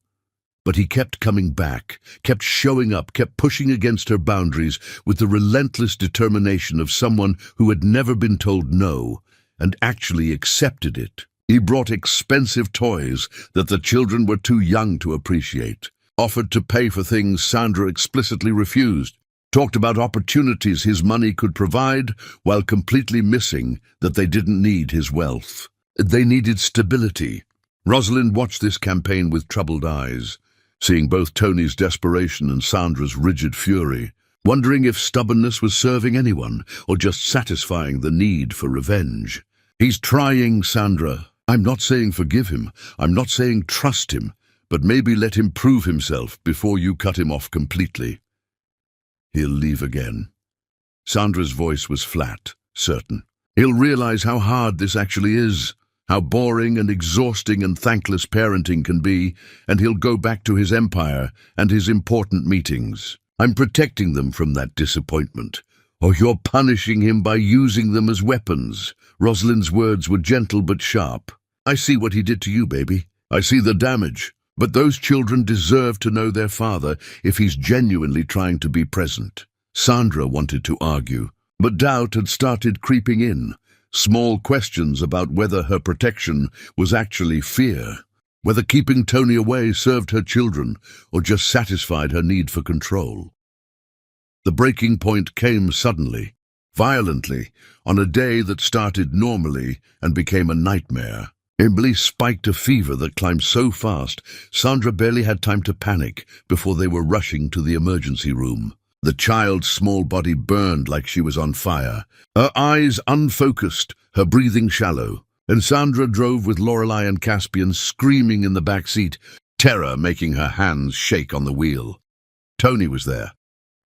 S1: But he kept coming back, kept showing up, kept pushing against her boundaries with the relentless determination of someone who had never been told no and actually accepted it. He brought expensive toys that the children were too young to appreciate, offered to pay for things Sandra explicitly refused. talked about opportunities his money could provide while completely missing that they didn't need his wealth. They needed stability. Rosalind watched this campaign with troubled eyes, seeing both Tony's desperation and Sandra's rigid fury, wondering if stubbornness was serving anyone or just satisfying the need for revenge. "He's trying, Sandra. I'm not saying forgive him. I'm not saying trust him. But maybe let him prove himself before you cut him off completely. He'll leave again." Sandra's voice was flat, certain. "He'll realize how hard this actually is, how boring and exhausting and thankless parenting can be, and he'll go back to his empire and his important meetings. I'm protecting them from that disappointment. Or you're punishing him by using them as weapons." Rosalind's words were gentle but sharp. "I see what he did to you, baby. I see the damage. But those children deserve to know their father if he's genuinely trying to be present." Sandra wanted to argue, but doubt had started creeping in. Small questions about whether her protection was actually fear, whether keeping Tony away served her children or just satisfied her need for control. The breaking point came suddenly, violently, on a day that started normally and became a nightmare. Emily spiked a fever that climbed so fast, Sandra barely had time to panic before they were rushing to the emergency room. The child's small body burned like she was on fire, her eyes unfocused, her breathing shallow, and Sandra drove with Lorelei and Caspian screaming in the back seat, terror making her hands shake on the wheel. Tony was there,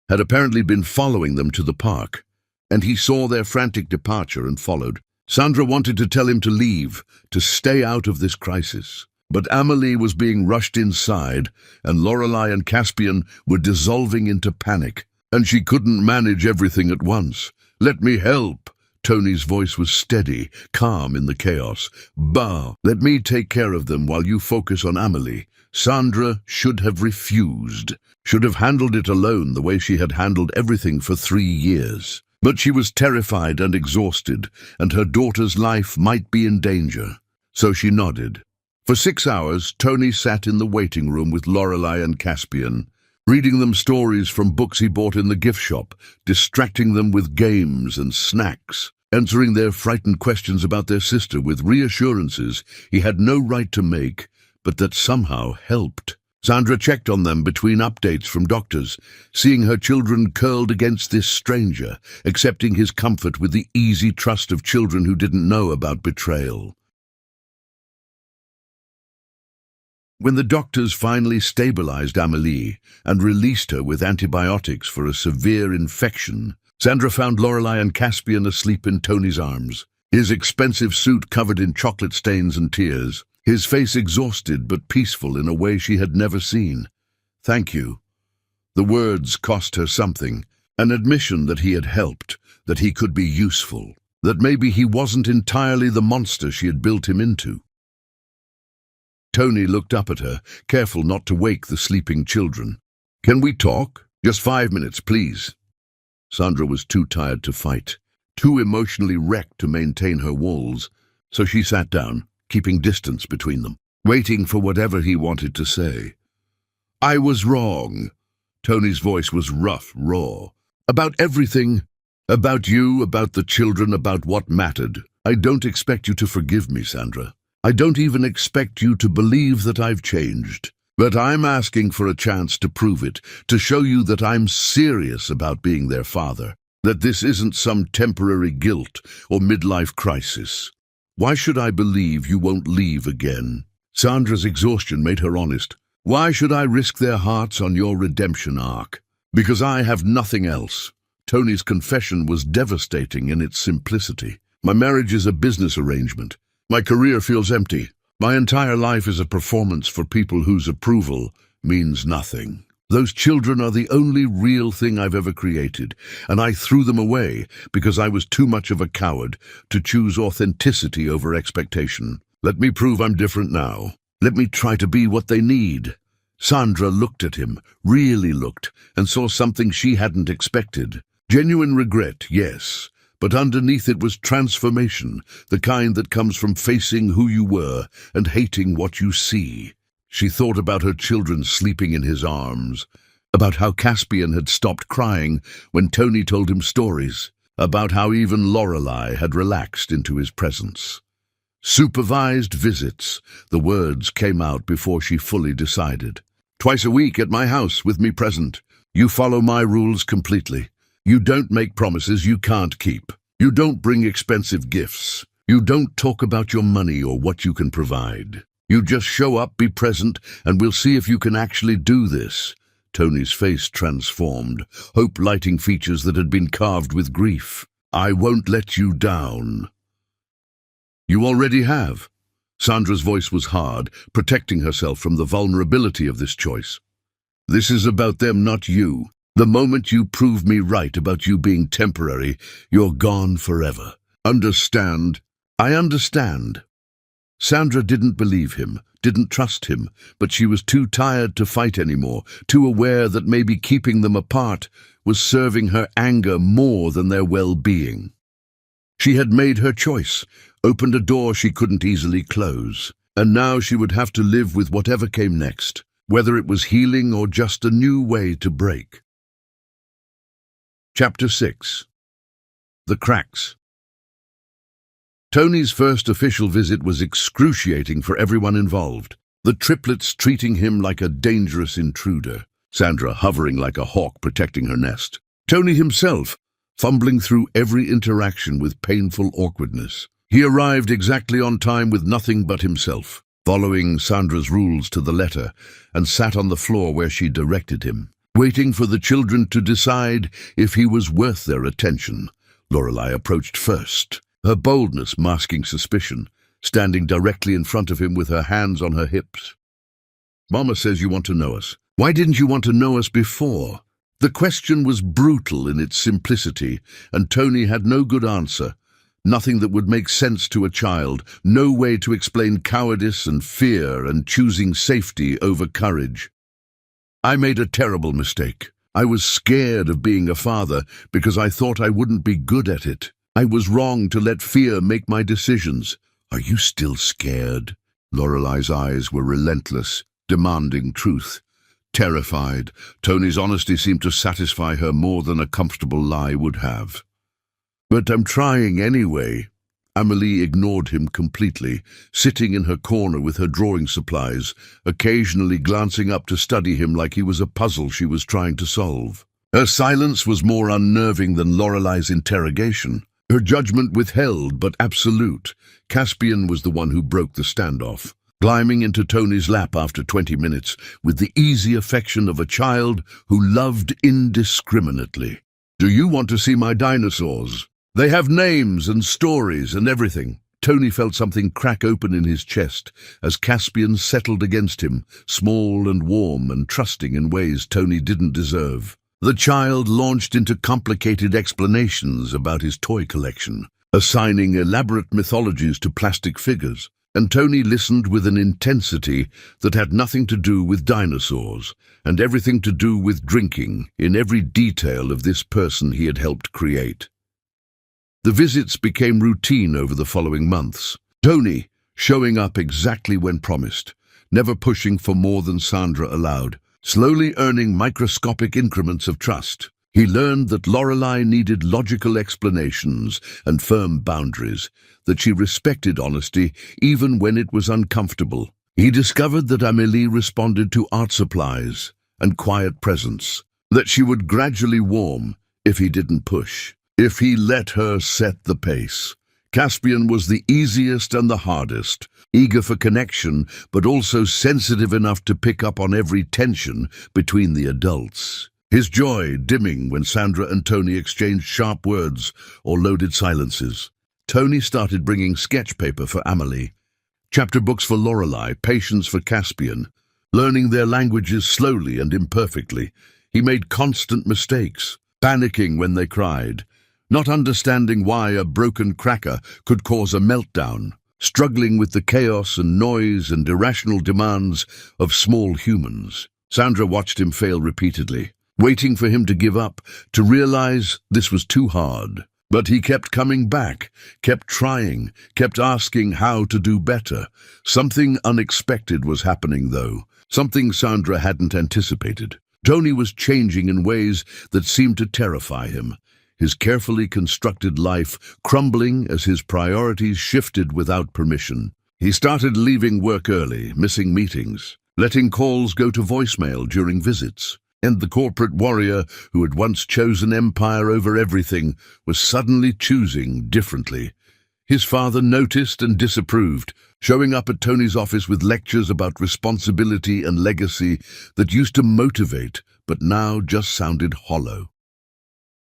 S1: had apparently been following them to the park, and he saw their frantic departure and followed. Sandra wanted to tell him to leave, to stay out of this crisis. But Amelie was being rushed inside, and Lorelei and Caspian were dissolving into panic, and she couldn't manage everything at once. "Let me help." Tony's voice was steady, calm in the chaos. "Bah, let me take care of them while you focus on Amelie." Sandra should have refused, should have handled it alone the way she had handled everything for 3 years. But she was terrified and exhausted, and her daughter's life might be in danger. So she nodded. For 6 hours, Tony sat in the waiting room with Lorelei and Caspian, reading them stories from books he bought in the gift shop, distracting them with games and snacks, answering their frightened questions about their sister with reassurances he had no right to make, but that somehow helped. Sandra checked on them between updates from doctors, seeing her children curled against this stranger, accepting his comfort with the easy trust of children who didn't know about betrayal. When the doctors finally stabilized Amelie and released her with antibiotics for a severe infection, Sandra found Lorelei and Caspian asleep in Tony's arms, his expensive suit covered in chocolate stains and tears, his face exhausted but peaceful in a way she had never seen. "Thank you." The words cost her something, an admission that he had helped, that he could be useful, that maybe he wasn't entirely the monster she had built him into. Tony looked up at her, careful not to wake the sleeping children. "Can we talk? Just 5 minutes, please." Sandra was too tired to fight, too emotionally wrecked to maintain her walls, so she sat down, keeping distance between them, waiting for whatever he wanted to say. "I was wrong." Tony's voice was rough, raw. "About everything. About you, about the children, about what mattered. I don't expect you to forgive me, Sandra. I don't even expect you to believe that I've changed. But I'm asking for a chance to prove it, to show you that I'm serious about being their father, that this isn't some temporary guilt or midlife crisis. Why should I believe you won't leave again?" Sandra's exhaustion made her honest. "Why should I risk their hearts on your redemption arc? Because I have nothing else." Tony's confession was devastating in its simplicity. "My marriage is a business arrangement. My career feels empty. My entire life is a performance for people whose approval means nothing. Those children are the only real thing I've ever created, and I threw them away because I was too much of a coward to choose authenticity over expectation. Let me prove I'm different now. Let me try to be what they need." Sandra looked at him, really looked, and saw something she hadn't expected. Genuine regret, yes, but underneath it was transformation, the kind that comes from facing who you were and hating what you see. She thought about her children sleeping in his arms, about how Caspian had stopped crying when Tony told him stories, about how even Lorelei had relaxed into his presence. Supervised visits, the words came out before she fully decided. Twice a week at my house with me present. You follow my rules completely. You don't make promises you can't keep. You don't bring expensive gifts. You don't talk about your money or what you can provide. You just show up, be present, and we'll see if you can actually do this. Tony's face transformed, hope lighting features that had been carved with grief. I won't let you down. You already have. Sandra's voice was hard, protecting herself from the vulnerability of this choice. This is about them, not you. The moment you prove me right about you being temporary, you're gone forever. Understand? I understand. Sandra didn't believe him, didn't trust him, but she was too tired to fight anymore, too aware that maybe keeping them apart was serving her anger more than their well-being. She had made her choice, opened a door she couldn't easily close, and now she would have to live with whatever came next, whether it was healing or just a new way to break. Chapter 6. The Cracks. Tony's first official visit was excruciating for everyone involved. The triplets treating him like a dangerous intruder, Sandra hovering like a hawk protecting her nest. Tony himself, fumbling through every interaction with painful awkwardness. He arrived exactly on time with nothing but himself, following Sandra's rules to the letter, and sat on the floor where she directed him, waiting for the children to decide if he was worth their attention. Lorelei approached first, her boldness masking suspicion, standing directly in front of him with her hands on her hips. Mama says you want to know us. Why didn't you want to know us before? The question was brutal in its simplicity, and Tony had no good answer. Nothing that would make sense to a child, no way to explain cowardice and fear and choosing safety over courage. I made a terrible mistake. I was scared of being a father because I thought I wouldn't be good at it. I was wrong to let fear make my decisions. Are you still scared? Lorelei's eyes were relentless, demanding truth. Terrified, Tony's honesty seemed to satisfy her more than a comfortable lie would have. But I'm trying anyway. Amelie ignored him completely, sitting in her corner with her drawing supplies, occasionally glancing up to study him like he was a puzzle she was trying to solve. Her silence was more unnerving than Lorelei's interrogation. Her judgment withheld but absolute. Caspian was the one who broke the standoff, climbing into Tony's lap after 20 minutes with the easy affection of a child who loved indiscriminately. Do you want to see my dinosaurs? They have names and stories and everything. Tony felt something crack open in his chest as Caspian settled against him, small and warm and trusting in ways Tony didn't deserve. The child launched into complicated explanations about his toy collection, assigning elaborate mythologies to plastic figures, and Tony listened with an intensity that had nothing to do with dinosaurs and everything to do with drinking in every detail of this person he had helped create. The visits became routine over the following months. Tony showing up exactly when promised, never pushing for more than Sandra allowed, slowly earning microscopic increments of trust. He learned that Lorelei needed logical explanations and firm boundaries, that she respected honesty even when it was uncomfortable. He discovered that Amelie responded to art supplies and quiet presence, that she would gradually warm if he didn't push, if he let her set the pace. Caspian was the easiest and the hardest, eager for connection, but also sensitive enough to pick up on every tension between the adults. His joy dimming when Sandra and Tony exchanged sharp words or loaded silences. Tony started bringing sketch paper for Amelie, chapter books for Lorelei, patience for Caspian. Learning their languages slowly and imperfectly, he made constant mistakes, panicking when they cried, not understanding why a broken cracker could cause a meltdown, struggling with the chaos and noise and irrational demands of small humans. Sandra watched him fail repeatedly, waiting for him to give up, to realize this was too hard. But he kept coming back, kept trying, kept asking how to do better. Something unexpected was happening, though, something Sandra hadn't anticipated. Tony was changing in ways that seemed to terrify him, his carefully constructed life crumbling as his priorities shifted without permission. He started leaving work early, missing meetings, letting calls go to voicemail during visits. And the corporate warrior who had once chosen empire over everything was suddenly choosing differently. His father noticed and disapproved, showing up at Tony's office with lectures about responsibility and legacy that used to motivate, but now just sounded hollow.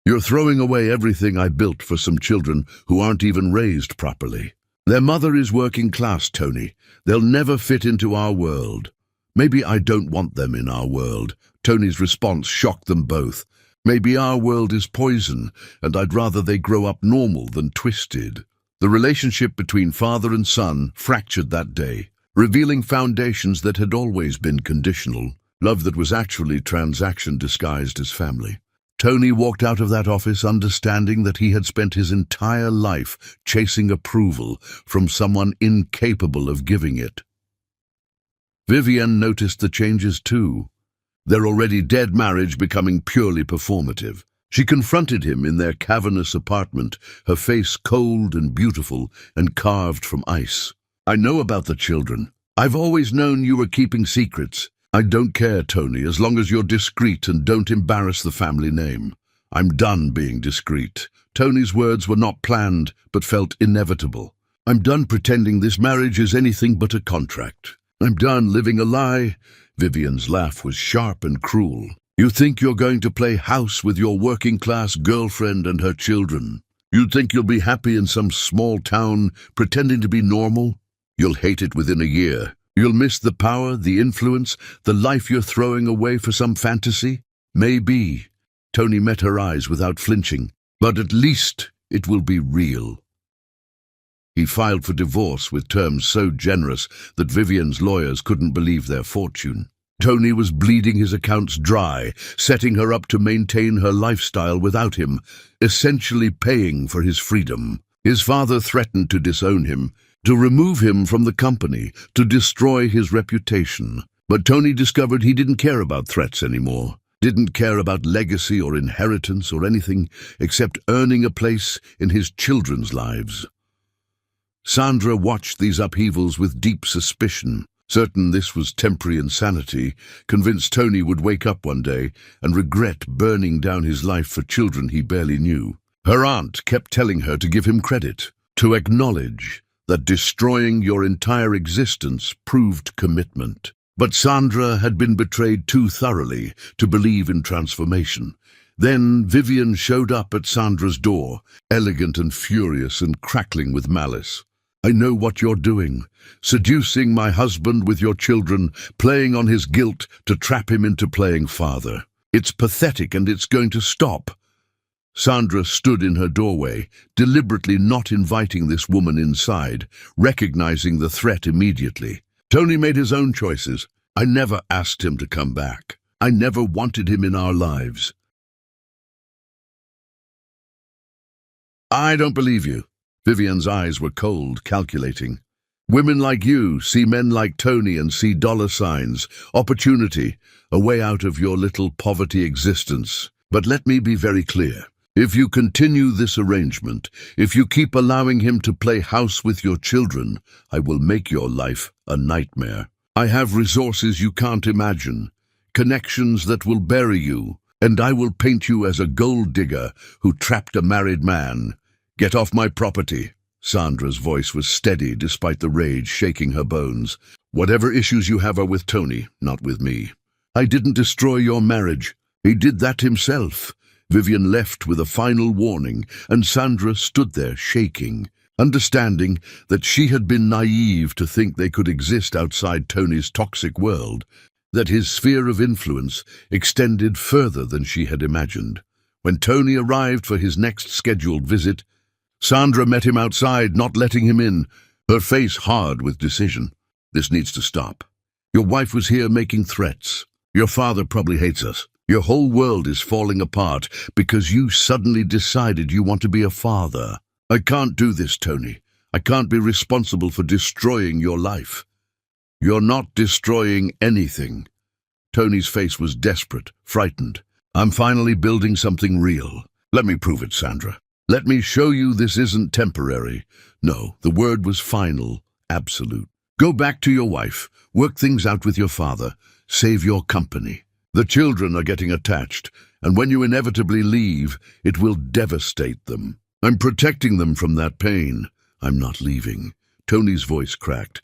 S1: "You're throwing away everything I built for some children who aren't even raised properly. Their mother is working class, Tony. They'll never fit into our world." "Maybe I don't want them in our world." Tony's response shocked them both. "Maybe our world is poison, and I'd rather they grow up normal than twisted." The relationship between father and son fractured that day, revealing foundations that had always been conditional, love that was actually transaction disguised as family. Tony walked out of that office understanding that he had spent his entire life chasing approval from someone incapable of giving it. Vivienne noticed the changes too, their already dead marriage becoming purely performative. She confronted him in their cavernous apartment, her face cold and beautiful and carved from ice. "I know about the children. I've always known you were keeping secrets. I don't care, Tony, as long as you're discreet and don't embarrass the family name." "I'm done being discreet." Tony's words were not planned, but felt inevitable. "I'm done pretending this marriage is anything but a contract. I'm done living a lie." Vivienne's laugh was sharp and cruel. "You think you're going to play house with your working-class girlfriend and her children? You think you'll be happy in some small town, pretending to be normal? You'll hate it within a year. You'll miss the power, the influence, the life you're throwing away for some fantasy? Maybe." Tony met her eyes without flinching. "But at least it will be real." He filed for divorce with terms so generous that Vivienne's lawyers couldn't believe their fortune. Tony was bleeding his accounts dry, setting her up to maintain her lifestyle without him, essentially paying for his freedom. His father threatened to disown him, to remove him from the company, to destroy his reputation. But Tony discovered he didn't care about threats anymore, didn't care about legacy or inheritance or anything except earning a place in his children's lives. Sandra watched these upheavals with deep suspicion, certain this was temporary insanity, convinced Tony would wake up one day and regret burning down his life for children he barely knew. Her aunt kept telling her to give him credit, to acknowledge that destroying your entire existence proved commitment. But Sandra had been betrayed too thoroughly to believe in transformation. Then Vivienne showed up at Sandra's door, elegant and furious and crackling with malice. "I know what you're doing, seducing my husband with your children, playing on his guilt to trap him into playing father. It's pathetic and it's going to stop." Sandra stood in her doorway, deliberately not inviting this woman inside, recognizing the threat immediately. "Tony made his own choices. I never asked him to come back. I never wanted him in our lives." "I don't believe you." Vivienne's eyes were cold, calculating. "Women like you see men like Tony and see dollar signs, opportunity, a way out of your little poverty existence. But let me be very clear. If you continue this arrangement, if you keep allowing him to play house with your children, I will make your life a nightmare. I have resources you can't imagine, connections that will bury you, and I will paint you as a gold digger who trapped a married man. Get off my property." Sandra's voice was steady despite the rage shaking her bones. "Whatever issues you have are with Tony, not with me. I didn't destroy your marriage. He did that himself." Vivienne left with a final warning, and Sandra stood there shaking, understanding that she had been naive to think they could exist outside Tony's toxic world, that his sphere of influence extended further than she had imagined. When Tony arrived for his next scheduled visit, Sandra met him outside, not letting him in, her face hard with decision. "This needs to stop. Your wife was here making threats. Your father probably hates us. Your whole world is falling apart because you suddenly decided you want to be a father. I can't do this, Tony. I can't be responsible for destroying your life." "You're not destroying anything." Tony's face was desperate, frightened. I'm finally building something real. Let me prove it, Sandra. Let me show you this isn't temporary. No, the word was final, absolute. Go back to your wife, work things out with your father, save your company. The children are getting attached, and when you inevitably leave, it will devastate them. I'm protecting them from that pain. I'm not leaving. Tony's voice cracked.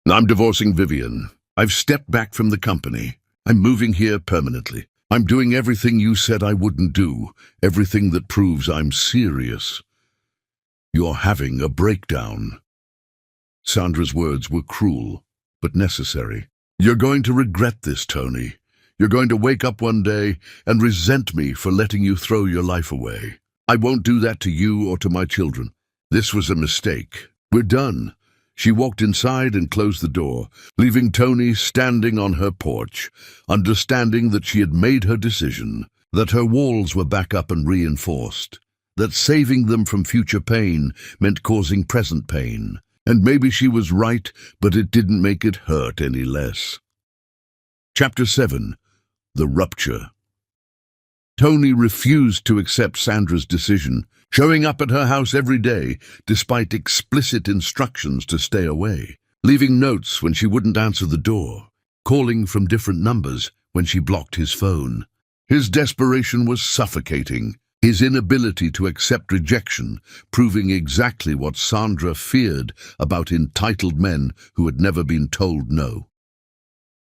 S1: I'm divorcing Vivian. I've stepped back from the company. I'm moving here permanently. I'm doing everything you said I wouldn't do, everything that proves I'm serious. You're having a breakdown. Sandra's words were cruel, but necessary. You're going to regret this, Tony. You're going to wake up one day and resent me for letting you throw your life away. I won't do that to you or to my children. This was a mistake. We're done. She walked inside and closed the door, leaving Tony standing on her porch, understanding that she had made her decision, that her walls were back up and reinforced, that saving them from future pain meant causing present pain. And maybe she was right, but it didn't make it hurt any less. Chapter 7. The Rupture. Tony refused to accept Sandra's decision, showing up at her house every day, despite explicit instructions to stay away, leaving notes when she wouldn't answer the door, calling from different numbers when she blocked his phone. His desperation was suffocating, his inability to accept rejection proving exactly what Sandra feared about entitled men who had never been told no.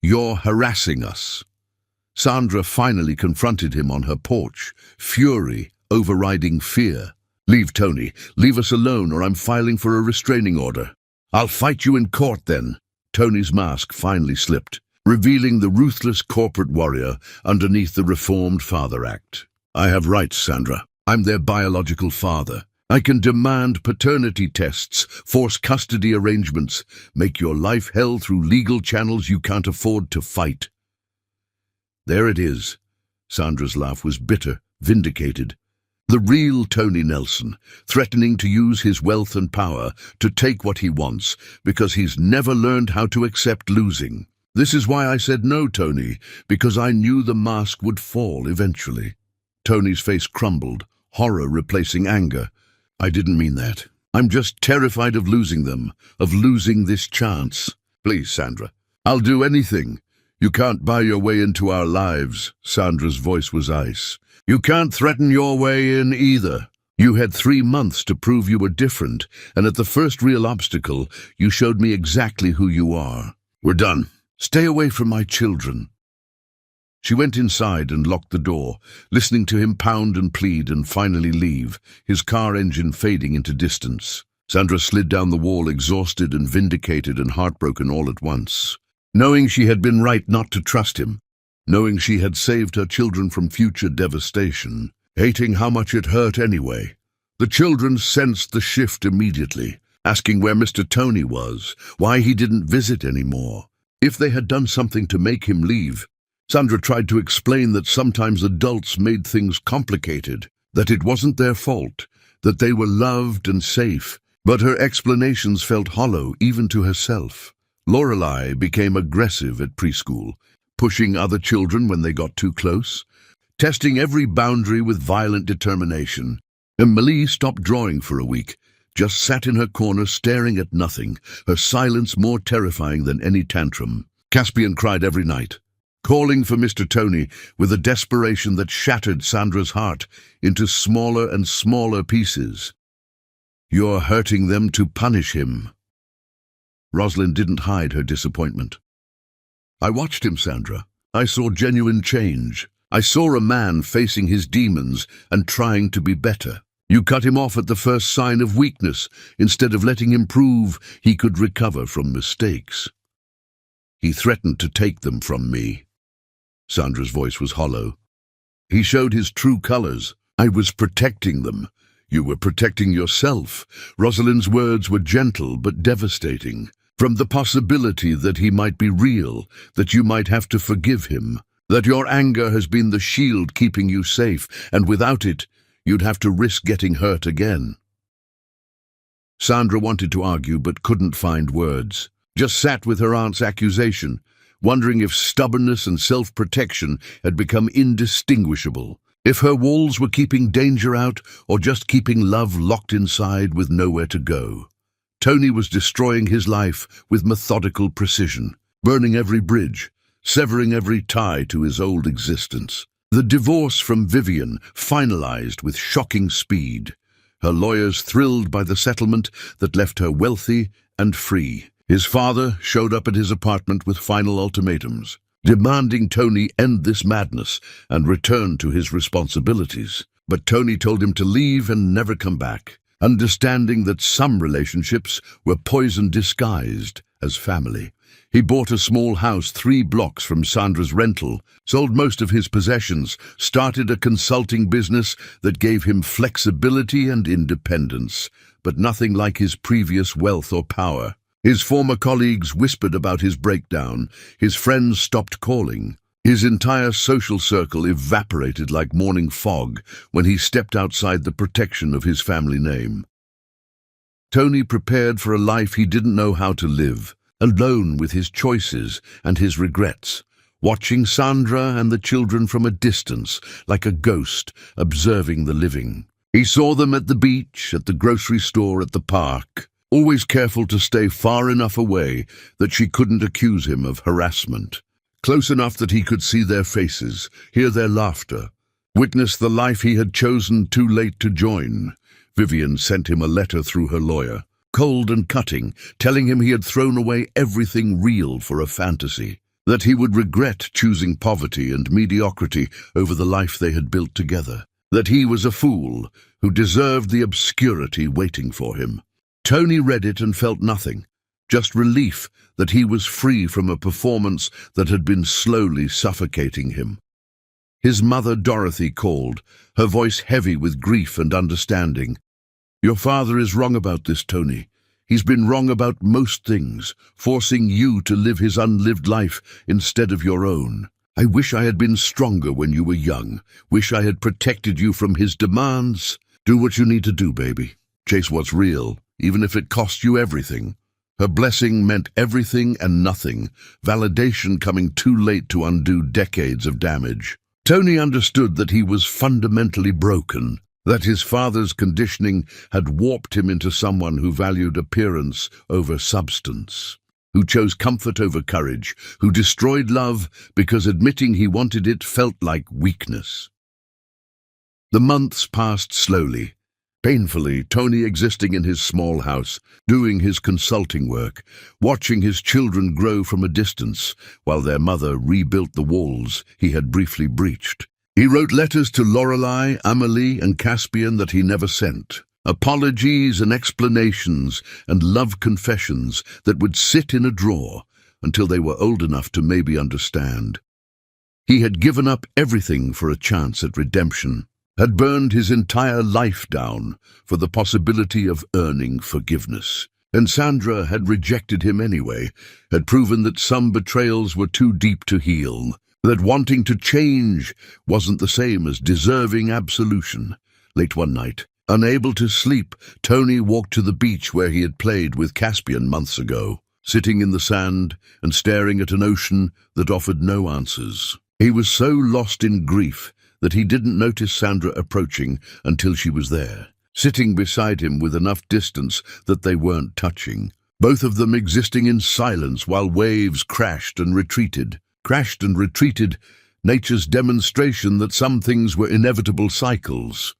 S1: You're harassing us. Sandra finally confronted him on her porch, fury overriding fear. Leave, Tony. Leave us alone, or I'm filing for a restraining order. I'll fight you in court then. Tony's mask finally slipped, revealing the ruthless corporate warrior underneath the Reformed Father Act. I have rights, Sandra. I'm their biological father. I can demand paternity tests, force custody arrangements, make your life hell through legal channels you can't afford to fight. There it is. Sandra's laugh was bitter, vindicated. The real Tony Nelson, threatening to use his wealth and power to take what he wants because he's never learned how to accept losing. This is why I said no, Tony, because I knew the mask would fall eventually. Tony's face crumbled, horror replacing anger. I didn't mean that. I'm just terrified of losing them, of losing this chance. Please, Sandra. I'll do anything. You can't buy your way into our lives. Sandra's voice was ice. You can't threaten your way in either. You had 3 months to prove you were different, and at the first real obstacle, you showed me exactly who you are. We're done. Stay away from my children. She went inside and locked the door, listening to him pound and plead and finally leave, his car engine fading into distance. Sandra slid down the wall, exhausted and vindicated and heartbroken all at once. Knowing she had been right not to trust him, knowing she had saved her children from future devastation, hating how much it hurt anyway. The children sensed the shift immediately, asking where Mr. Tony was, why he didn't visit anymore, if they had done something to make him leave. Sandra tried to explain that sometimes adults made things complicated, that it wasn't their fault, that they were loved and safe, but her explanations felt hollow even to herself. Lorelei became aggressive at preschool, pushing other children when they got too close, testing every boundary with violent determination. And Millie stopped drawing for a week, just sat in her corner staring at nothing, her silence more terrifying than any tantrum. Caspian cried every night, calling for Mr. Tony with a desperation that shattered Sandra's heart into smaller and smaller pieces. You're hurting them to punish him. Rosalind didn't hide her disappointment. I watched him, Sandra. I saw genuine change. I saw a man facing his demons and trying to be better. You cut him off at the first sign of weakness, instead of letting him prove he could recover from mistakes. He threatened to take them from me. Sandra's voice was hollow. He showed his true colors. I was protecting them. You were protecting yourself. Rosalind's words were gentle but devastating. From the possibility that he might be real, that you might have to forgive him, that your anger has been the shield keeping you safe, and without it, you'd have to risk getting hurt again. Sandra wanted to argue but couldn't find words, just sat with her aunt's accusation, wondering if stubbornness and self-protection had become indistinguishable, if her walls were keeping danger out or just keeping love locked inside with nowhere to go. Tony was destroying his life with methodical precision, burning every bridge, severing every tie to his old existence. The divorce from Vivian finalized with shocking speed, her lawyers thrilled by the settlement that left her wealthy and free. His father showed up at his apartment with final ultimatums, demanding Tony end this madness and return to his responsibilities. But Tony told him to leave and never come back, understanding that some relationships were poison disguised as family. He bought a small house 3 blocks from Sandra's rental, sold most of his possessions, started a consulting business that gave him flexibility and independence, but nothing like his previous wealth or power. His former colleagues whispered about his breakdown, his friends stopped calling. His entire social circle evaporated like morning fog when he stepped outside the protection of his family name. Tony prepared for a life he didn't know how to live, alone with his choices and his regrets, watching Sandra and the children from a distance like a ghost observing the living. He saw them at the beach, at the grocery store, at the park, always careful to stay far enough away that she couldn't accuse him of harassment, close enough that he could see their faces, hear their laughter, witness the life he had chosen too late to join. Vivian sent him a letter through her lawyer, cold and cutting, telling him he had thrown away everything real for a fantasy, that he would regret choosing poverty and mediocrity over the life they had built together, that he was a fool who deserved the obscurity waiting for him. Tony read it and felt nothing, just relief that he was free from a performance that had been slowly suffocating him. His mother Dorothy called, her voice heavy with grief and understanding. "Your father is wrong about this, Tony. He's been wrong about most things, forcing you to live his unlived life instead of your own. I wish I had been stronger when you were young. Wish I had protected you from his demands. Do what you need to do, baby. Chase what's real, even if it costs you everything." Her blessing meant everything and nothing, validation coming too late to undo decades of damage. Tony understood that he was fundamentally broken, that his father's conditioning had warped him into someone who valued appearance over substance, who chose comfort over courage, who destroyed love because admitting he wanted it felt like weakness. The months passed slowly. Painfully, Tony existing in his small house, doing his consulting work, watching his children grow from a distance while their mother rebuilt the walls he had briefly breached. He wrote letters to Lorelei, Amelie, and Caspian that he never sent, apologies and explanations and love confessions that would sit in a drawer until they were old enough to maybe understand. He had given up everything for a chance at redemption, had burned his entire life down for the possibility of earning forgiveness. And Sandra had rejected him anyway, had proven that some betrayals were too deep to heal, that wanting to change wasn't the same as deserving absolution. Late one night, unable to sleep, Tony walked to the beach where he had played with Caspian months ago, sitting in the sand and staring at an ocean that offered no answers. He was so lost in grief that he didn't notice Sandra approaching until she was there, sitting beside him with enough distance that they weren't touching, both of them existing in silence while waves crashed and retreated, nature's demonstration that some things were inevitable cycles.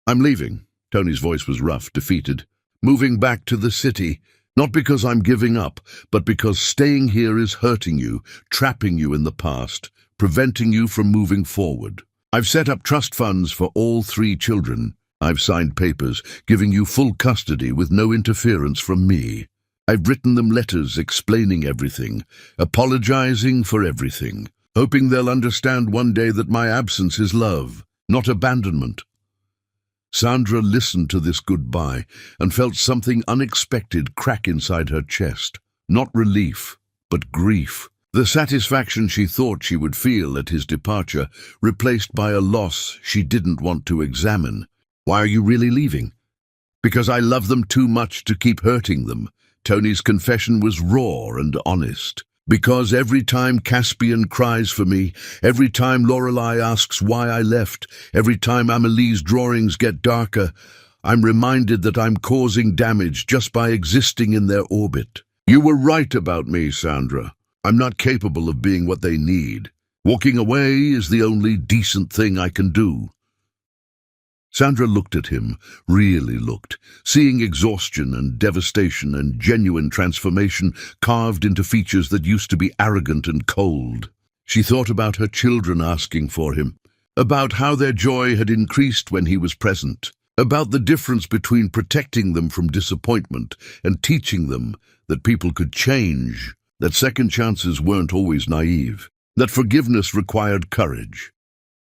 S1: "I'm leaving." Tony's voice was rough, defeated. "Moving back to the city. Not because I'm giving up, but because staying here is hurting you, trapping you in the past, preventing you from moving forward. I've set up trust funds for all 3 children. I've signed papers giving you full custody with no interference from me. I've written them letters explaining everything, apologizing for everything, hoping they'll understand one day that my absence is love, not abandonment." Sandra listened to this goodbye and felt something unexpected crack inside her chest. Not relief, but grief. The satisfaction she thought she would feel at his departure, replaced by a loss she didn't want to examine. "Why are you really leaving?" "Because I love them too much to keep hurting them. Tony's confession was raw and honest. Because every time Caspian cries for me, every time Lorelei asks why I left, every time Amelie's drawings get darker, I'm reminded that I'm causing damage just by existing in their orbit. You were right about me, Sandra. I'm not capable of being what they need. Walking away is the only decent thing I can do. Sandra looked at him, really looked, seeing exhaustion and devastation and genuine transformation carved into features that used to be arrogant and cold. She thought about her children asking for him, about how their joy had increased when he was present, about the difference between protecting them from disappointment and teaching them that people could change, that second chances weren't always naive, that forgiveness required courage.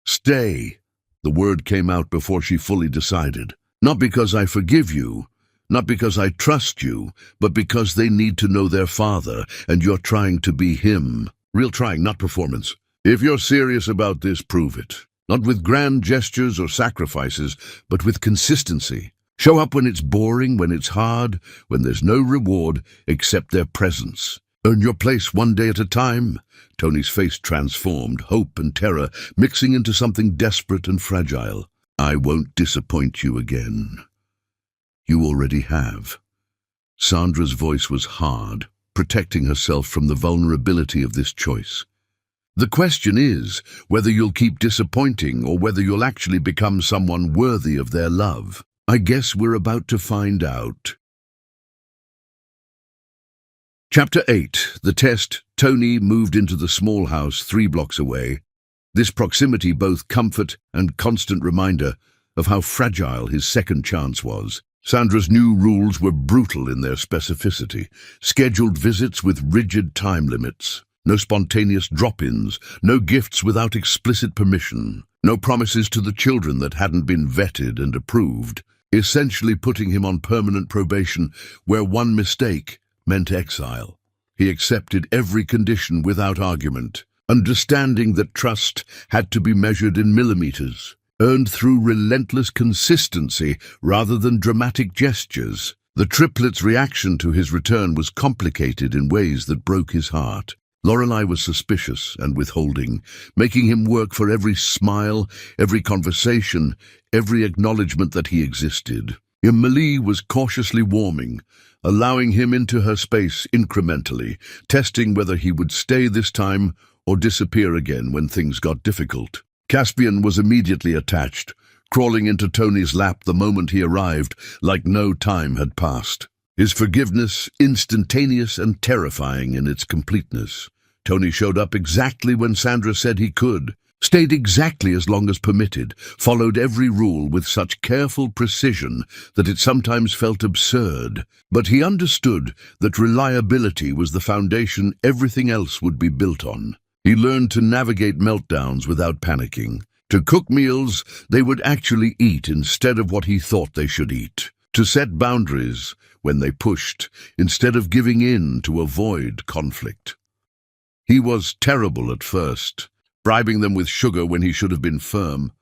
S1: Stay. The word came out before she fully decided. Not because I forgive you, not because I trust you, but because they need to know their father, and you're trying to be him. Real trying, not performance. If you're serious about this, prove it. Not with grand gestures or sacrifices, but with consistency. Show up when it's boring, when it's hard, when there's no reward except their presence. Earn your place one day at a time. Tony's face transformed, hope and terror mixing into something desperate and fragile. I won't disappoint you again. You already have. Sandra's voice was hard, protecting herself from the vulnerability of this choice. The question is whether you'll keep disappointing or whether you'll actually become someone worthy of their love. I guess we're about to find out. Chapter 8. The test. Tony moved into the small house 3 blocks away. This proximity both comfort and constant reminder of how fragile his second chance was. Sandra's new rules were brutal in their specificity. Scheduled visits with rigid time limits. No spontaneous drop-ins. No gifts without explicit permission. No promises to the children that hadn't been vetted and approved. Essentially putting him on permanent probation where one mistake meant exile. He accepted every condition without argument, understanding that trust had to be measured in millimeters, earned through relentless consistency rather than dramatic gestures. The triplets' reaction to his return was complicated in ways that broke his heart. Lorelei was suspicious and withholding, making him work for every smile, every conversation, every acknowledgement that he existed. Amelie was cautiously warming, allowing him into her space incrementally, testing whether he would stay this time or disappear again when things got difficult. Caspian was immediately attached, crawling into Tony's lap the moment he arrived, like no time had passed. His forgiveness instantaneous and terrifying in its completeness. Tony showed up exactly when Sandra said he could, stayed exactly as long as permitted, followed every rule with such careful precision that it sometimes felt absurd. But he understood that reliability was the foundation everything else would be built on. He learned to navigate meltdowns without panicking, to cook meals they would actually eat instead of what he thought they should eat, to set boundaries when they pushed instead of giving in to avoid conflict. He was terrible at first, bribing them with sugar when he should have been firm,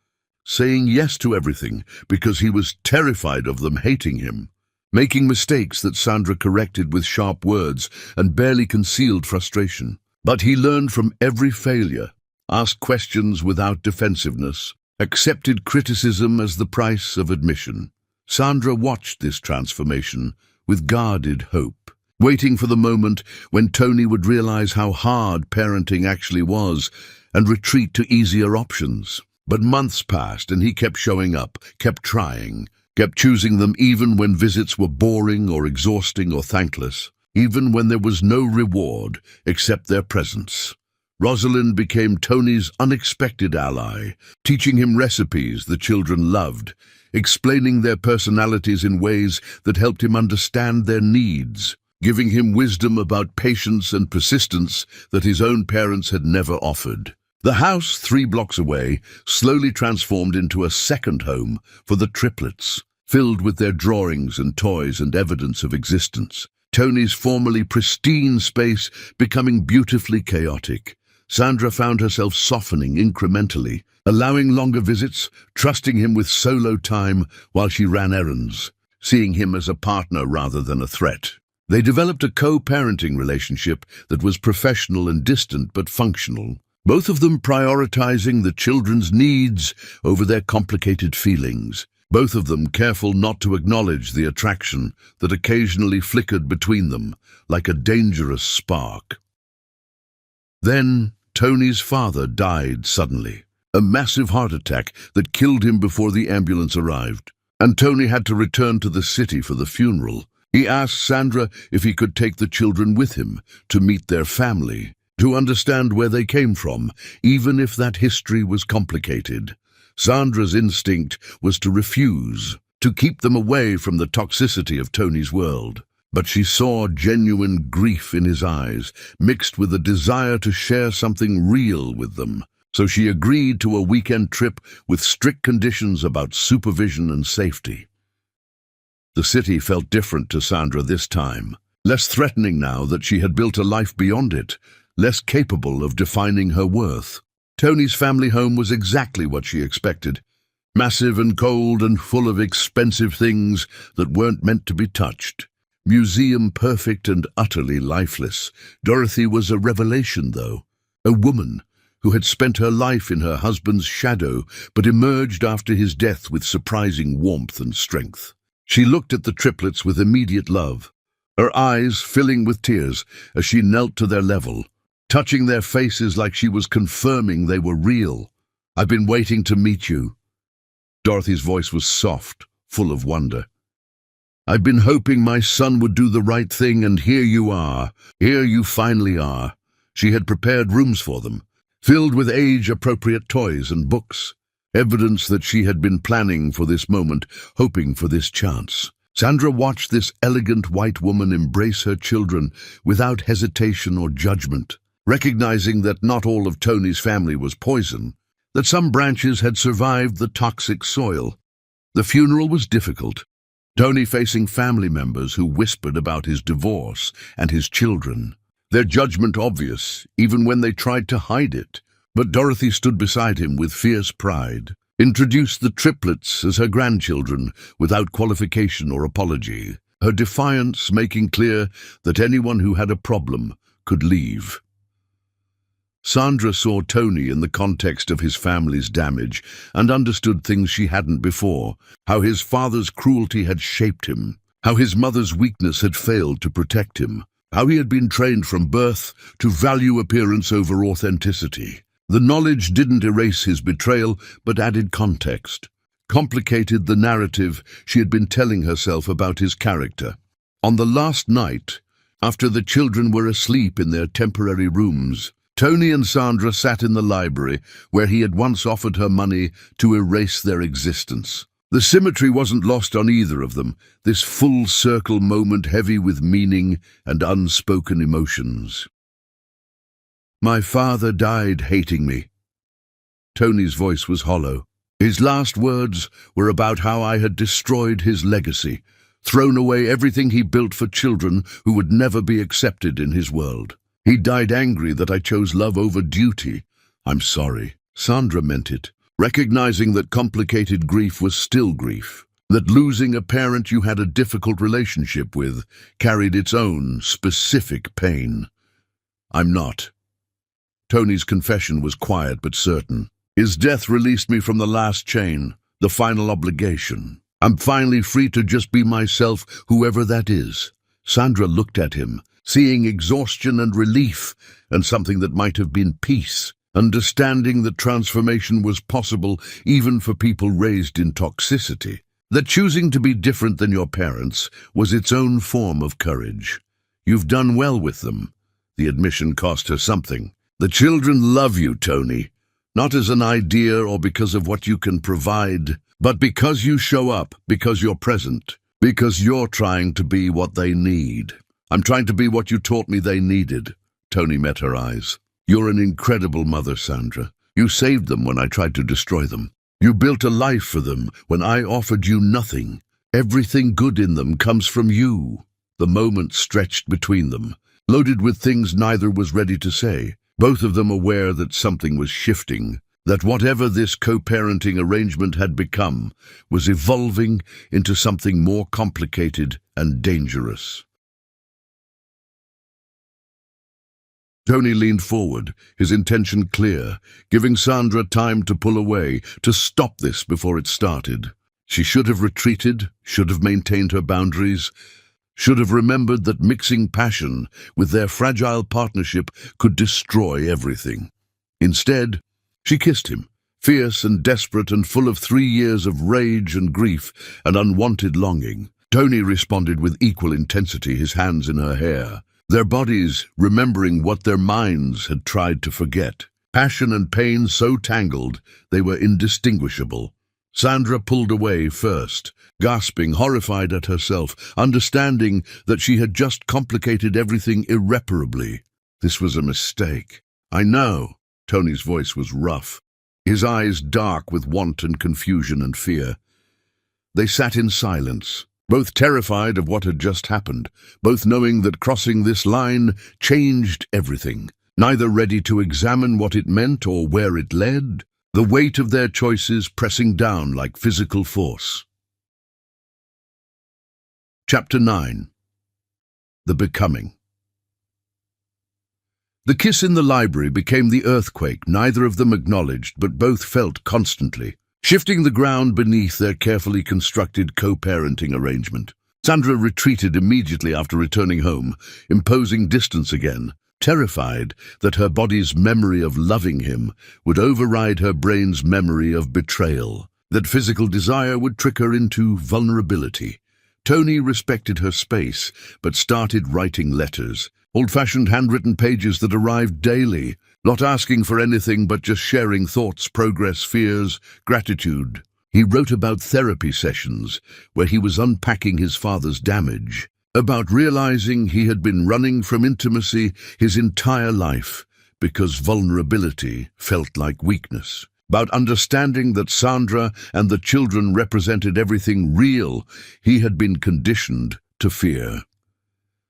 S1: saying yes to everything because he was terrified of them hating him, making mistakes that Sandra corrected with sharp words and barely concealed frustration. But he learned from every failure, asked questions without defensiveness, accepted criticism as the price of admission. Sandra watched this transformation with guarded hope, waiting for the moment when Tony would realize how hard parenting actually was and retreat to easier options. But months passed and he kept showing up, kept trying, kept choosing them even when visits were boring or exhausting or thankless, even when there was no reward except their presence. Rosalind became Tony's unexpected ally, teaching him recipes the children loved, explaining their personalities in ways that helped him understand their needs, giving him wisdom about patience and persistence that his own parents had never offered. The house 3 blocks away slowly transformed into a second home for the triplets, filled with their drawings and toys and evidence of existence. Tony's formerly pristine space becoming beautifully chaotic. Sandra found herself softening incrementally, allowing longer visits, trusting him with solo time while she ran errands, seeing him as a partner rather than a threat. They developed a co-parenting relationship that was professional and distant but functional, both of them prioritizing the children's needs over their complicated feelings, both of them careful not to acknowledge the attraction that occasionally flickered between them like a dangerous spark. Then Tony's father died suddenly, a massive heart attack that killed him before the ambulance arrived, and Tony had to return to the city for the funeral. He asked Sandra if he could take the children with him to meet their family, to understand where they came from, even if that history was complicated. Sandra's instinct was to refuse, to keep them away from the toxicity of Tony's world. But she saw genuine grief in his eyes, mixed with a desire to share something real with them. So she agreed to a weekend trip with strict conditions about supervision and safety. The city felt different to Sandra this time, less threatening now that she had built a life beyond it, less capable of defining her worth. Tony's family home was exactly what she expected, massive and cold and full of expensive things that weren't meant to be touched. Museum perfect and utterly lifeless. Dorothy was a revelation, though. A woman who had spent her life in her husband's shadow but emerged after his death with surprising warmth and strength. She looked at the triplets with immediate love, her eyes filling with tears as she knelt to their level, touching their faces like she was confirming they were real. "I've been waiting to meet you." Dorothy's voice was soft, full of wonder. "I've been hoping my son would do the right thing, and here you are. Here you finally are." She had prepared rooms for them, filled with age-appropriate toys and books, evidence that she had been planning for this moment, hoping for this chance. Sandra watched this elegant white woman embrace her children without hesitation or judgment, recognizing that not all of Tony's family was poison, that some branches had survived the toxic soil. The funeral was difficult. Tony facing family members who whispered about his divorce and his children, their judgment obvious, even when they tried to hide it. But Dorothy stood beside him with fierce pride, introduced the triplets as her grandchildren without qualification or apology, her defiance making clear that anyone who had a problem could leave. Sandra saw Tony in the context of his family's damage and understood things she hadn't before, how his father's cruelty had shaped him, how his mother's weakness had failed to protect him, how he had been trained from birth to value appearance over authenticity. The knowledge didn't erase his betrayal, but added context, complicated the narrative she had been telling herself about his character. On the last night, after the children were asleep in their temporary rooms, Tony and Sandra sat in the library where he had once offered her money to erase their existence. The symmetry wasn't lost on either of them, this full-circle moment heavy with meaning and unspoken emotions. "My father died hating me." Tony's voice was hollow. His last words were about how I had destroyed his legacy, thrown away everything he built for children who would never be accepted in his world. He died angry that I chose love over duty. "I'm sorry." Sandra meant it, recognizing that complicated grief was still grief, that losing a parent you had a difficult relationship with carried its own specific pain. "I'm not." Tony's confession was quiet but certain. "His death released me from the last chain, the final obligation. I'm finally free to just be myself, whoever that is." Sandra looked at him, seeing exhaustion and relief, and something that might have been peace, understanding that transformation was possible even for people raised in toxicity, that choosing to be different than your parents was its own form of courage. "You've done well with them." The admission cost her something. "The children love you, Tony, not as an idea or because of what you can provide, but because you show up, because you're present, because you're trying to be what they need." "I'm trying to be what you taught me they needed." Tony met her eyes. "You're an incredible mother, Sandra. You saved them when I tried to destroy them. You built a life for them when I offered you nothing. Everything good in them comes from you." The moment stretched between them, loaded with things neither was ready to say, both of them aware that something was shifting, that whatever this co-parenting arrangement had become was evolving into something more complicated and dangerous. Tony leaned forward, his intention clear, giving Sandra time to pull away, to stop this before it started. She should have retreated, should have maintained her boundaries, should have remembered that mixing passion with their fragile partnership could destroy everything. Instead, she kissed him, fierce and desperate and full of 3 years of rage and grief and unwanted longing. Tony responded with equal intensity, his hands in her hair, their bodies remembering what their minds had tried to forget. Passion and pain so tangled they were indistinguishable. Sandra pulled away first, gasping, horrified at herself, understanding that she had just complicated everything irreparably. This was a mistake. "I know." Tony's voice was rough, his eyes dark with want and confusion and fear. They sat in silence, both terrified of what had just happened, both knowing that crossing this line changed everything, neither ready to examine what it meant or where it led, the weight of their choices pressing down like physical force. Chapter 9. The Becoming. The kiss in the library became the earthquake neither of them acknowledged but both felt constantly, shifting the ground beneath their carefully constructed co-parenting arrangement. Sandra retreated immediately after returning home, imposing distance again, terrified that her body's memory of loving him would override her brain's memory of betrayal, that physical desire would trick her into vulnerability. Tony respected her space, but started writing letters, old-fashioned handwritten pages that arrived daily, not asking for anything but just sharing thoughts, progress, fears, gratitude. He wrote about therapy sessions where he was unpacking his father's damage, about realizing he had been running from intimacy his entire life because vulnerability felt like weakness, about understanding that Sandra and the children represented everything real he had been conditioned to fear.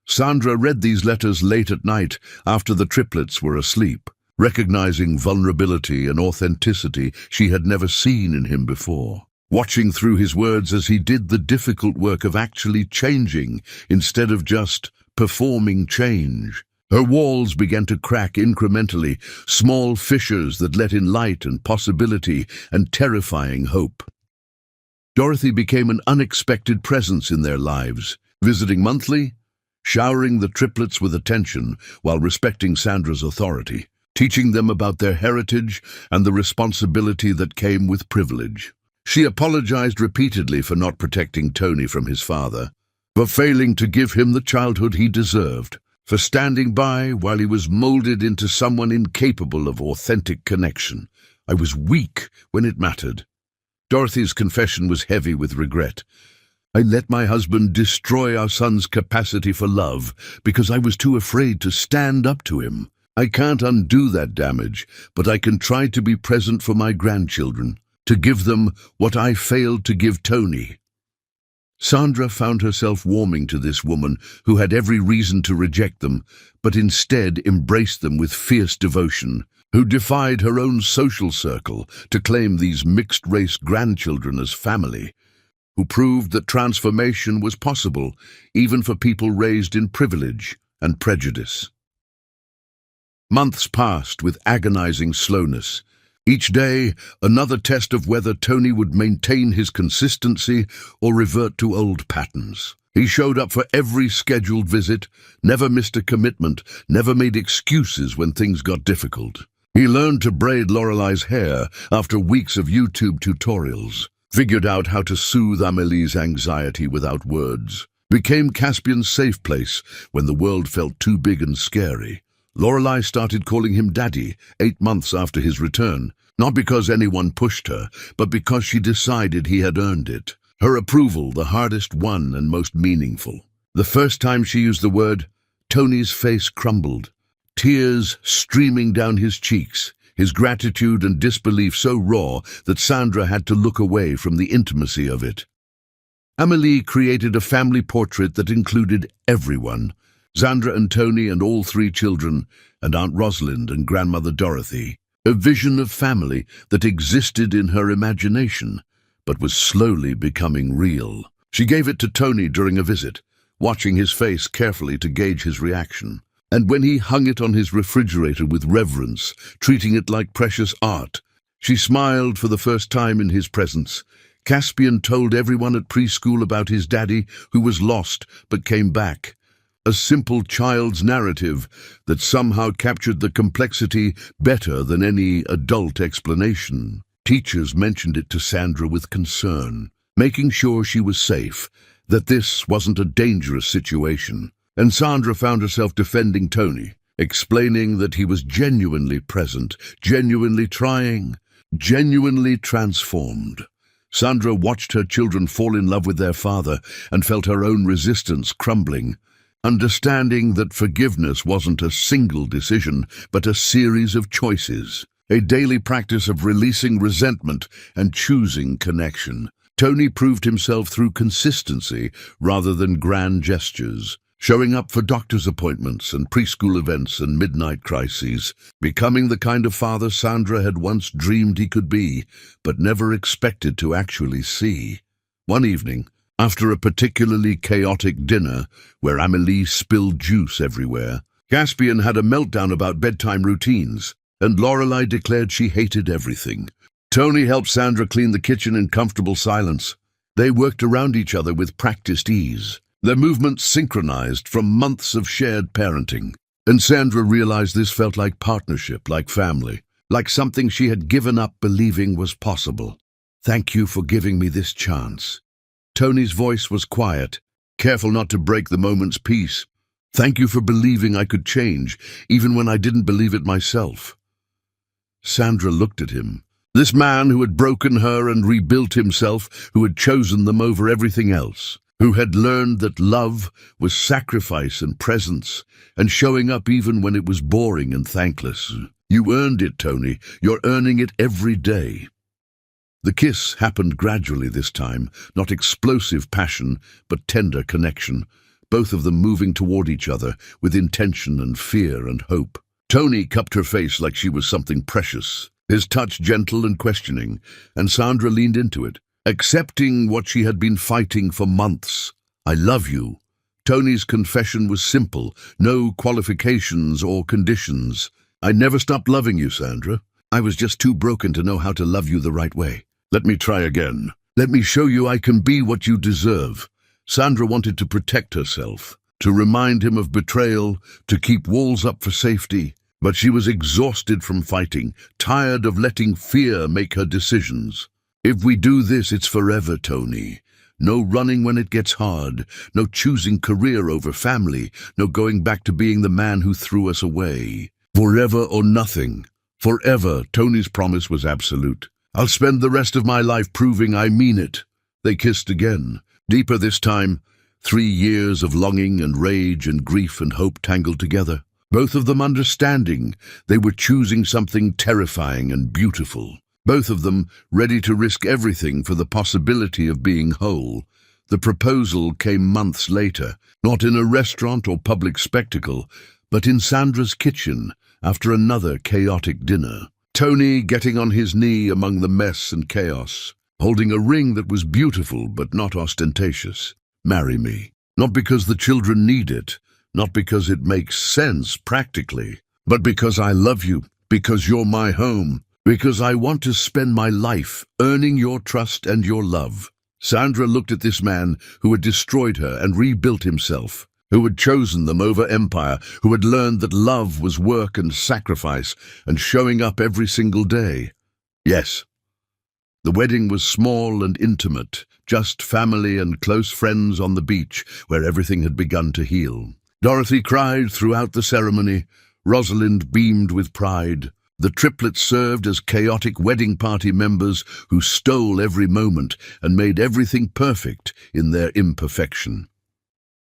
S1: Sandra read these letters late at night after the triplets were asleep, recognizing vulnerability and authenticity she had never seen in him before, watching through his words as he did the difficult work of actually changing instead of just performing change. Her walls began to crack incrementally, small fissures that let in light and possibility and terrifying hope. Dorothy became an unexpected presence in their lives, visiting monthly, showering the triplets with attention while respecting Sandra's authority, teaching them about their heritage and the responsibility that came with privilege. She apologized repeatedly for not protecting Tony from his father, for failing to give him the childhood he deserved, for standing by while he was molded into someone incapable of authentic connection. "I was weak when it mattered." Dorothy's confession was heavy with regret. "I let my husband destroy our son's capacity for love because I was too afraid to stand up to him. I can't undo that damage, but I can try to be present for my grandchildren, to give them what I failed to give Tony." Sandra found herself warming to this woman who had every reason to reject them, but instead embraced them with fierce devotion, who defied her own social circle to claim these mixed-race grandchildren as family, who proved that transformation was possible even for people raised in privilege and prejudice. Months passed with agonizing slowness. Each day, another test of whether Tony would maintain his consistency or revert to old patterns. He showed up for every scheduled visit, never missed a commitment, never made excuses when things got difficult. He learned to braid Lorelei's hair after weeks of YouTube tutorials, figured out how to soothe Amélie's anxiety without words, became Caspian's safe place when the world felt too big and scary. Lorelei started calling him Daddy 8 months after his return, not because anyone pushed her, but because she decided he had earned it. Her approval, the hardest one and most meaningful. The first time she used the word, Tony's face crumbled, tears streaming down his cheeks, his gratitude and disbelief so raw that Sandra had to look away from the intimacy of it. Amélie created a family portrait that included everyone, Sandra and Tony and all 3 children, and Aunt Rosalind and Grandmother Dorothy. A vision of family that existed in her imagination, but was slowly becoming real. She gave it to Tony during a visit, watching his face carefully to gauge his reaction. And when he hung it on his refrigerator with reverence, treating it like precious art, she smiled for the first time in his presence. Caspian told everyone at preschool about his daddy who was lost but came back. A simple child's narrative that somehow captured the complexity better than any adult explanation. Teachers mentioned it to Sandra with concern, making sure she was safe, that this wasn't a dangerous situation. And Sandra found herself defending Tony, explaining that he was genuinely present, genuinely trying, genuinely transformed. Sandra watched her children fall in love with their father and felt her own resistance crumbling, understanding that forgiveness wasn't a single decision, but a series of choices, a daily practice of releasing resentment and choosing connection. Tony proved himself through consistency rather than grand gestures, showing up for doctor's appointments and preschool events and midnight crises, becoming the kind of father Sandra had once dreamed he could be, but never expected to actually see. One evening, after a particularly chaotic dinner where Amélie spilled juice everywhere, Caspian had a meltdown about bedtime routines, and Lorelei declared she hated everything. Tony helped Sandra clean the kitchen in comfortable silence. They worked around each other with practiced ease, their movements synchronized from months of shared parenting. And Sandra realized this felt like partnership, like family, like something she had given up believing was possible. "Thank you for giving me this chance." Tony's voice was quiet, careful not to break the moment's peace. "Thank you for believing I could change, even when I didn't believe it myself." Sandra looked at him. This man who had broken her and rebuilt himself, who had chosen them over everything else, who had learned that love was sacrifice and presence, and showing up even when it was boring and thankless. "You earned it, Tony. You're earning it every day." The kiss happened gradually this time, not explosive passion, but tender connection, both of them moving toward each other with intention and fear and hope. Tony cupped her face like she was something precious, his touch gentle and questioning, and Sandra leaned into it, accepting what she had been fighting for months. "I love you." Tony's confession was simple, no qualifications or conditions. "I never stopped loving you, Sandra. I was just too broken to know how to love you the right way. Let me try again. Let me show you I can be what you deserve." Sandra wanted to protect herself, to remind him of betrayal, to keep walls up for safety, but she was exhausted from fighting, tired of letting fear make her decisions. "If we do this, it's forever, Tony. No running when it gets hard, no choosing career over family, no going back to being the man who threw us away. Forever or nothing." Forever, Tony's promise was absolute. "I'll spend the rest of my life proving I mean it." They kissed again, deeper this time, 3 years of longing and rage and grief and hope tangled together. Both of them understanding they were choosing something terrifying and beautiful. Both of them ready to risk everything for the possibility of being whole. The proposal came months later, not in a restaurant or public spectacle, but in Sandra's kitchen after another chaotic dinner. Tony getting on his knee among the mess and chaos, holding a ring that was beautiful but not ostentatious. "Marry me." Not because the children need it, not because it makes sense practically, but because I love you, because you're my home, because I want to spend my life earning your trust and your love. Sandra looked at this man who had destroyed her and rebuilt himself, who had chosen them over empire, who had learned that love was work and sacrifice and showing up every single day. Yes, the wedding was small and intimate, just family and close friends on the beach where everything had begun to heal. Dorothy cried throughout the ceremony. Rosalind beamed with pride. The triplets served as chaotic wedding party members who stole every moment and made everything perfect in their imperfection.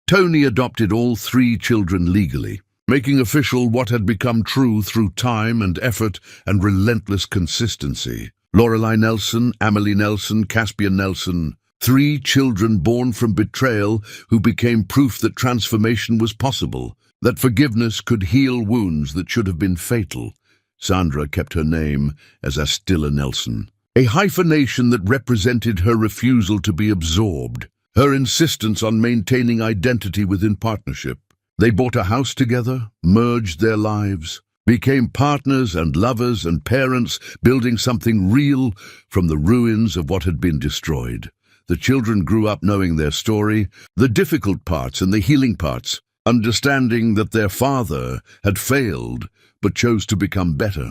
S1: Tony adopted all 3 children legally, making official what had become true through time and effort and relentless consistency. Lorelei Nelson, Amélie Nelson, Caspian Nelson, 3 children born from betrayal who became proof that transformation was possible, that forgiveness could heal wounds that should have been fatal. Sandra kept her name as Astilla Nelson, a hyphenation that represented her refusal to be absorbed, her insistence on maintaining identity within partnership. They bought a house together, merged their lives, became partners and lovers and parents, building something real from the ruins of what had been destroyed. The children grew up knowing their story, the difficult parts and the healing parts, understanding that their father had failed but chose to become better,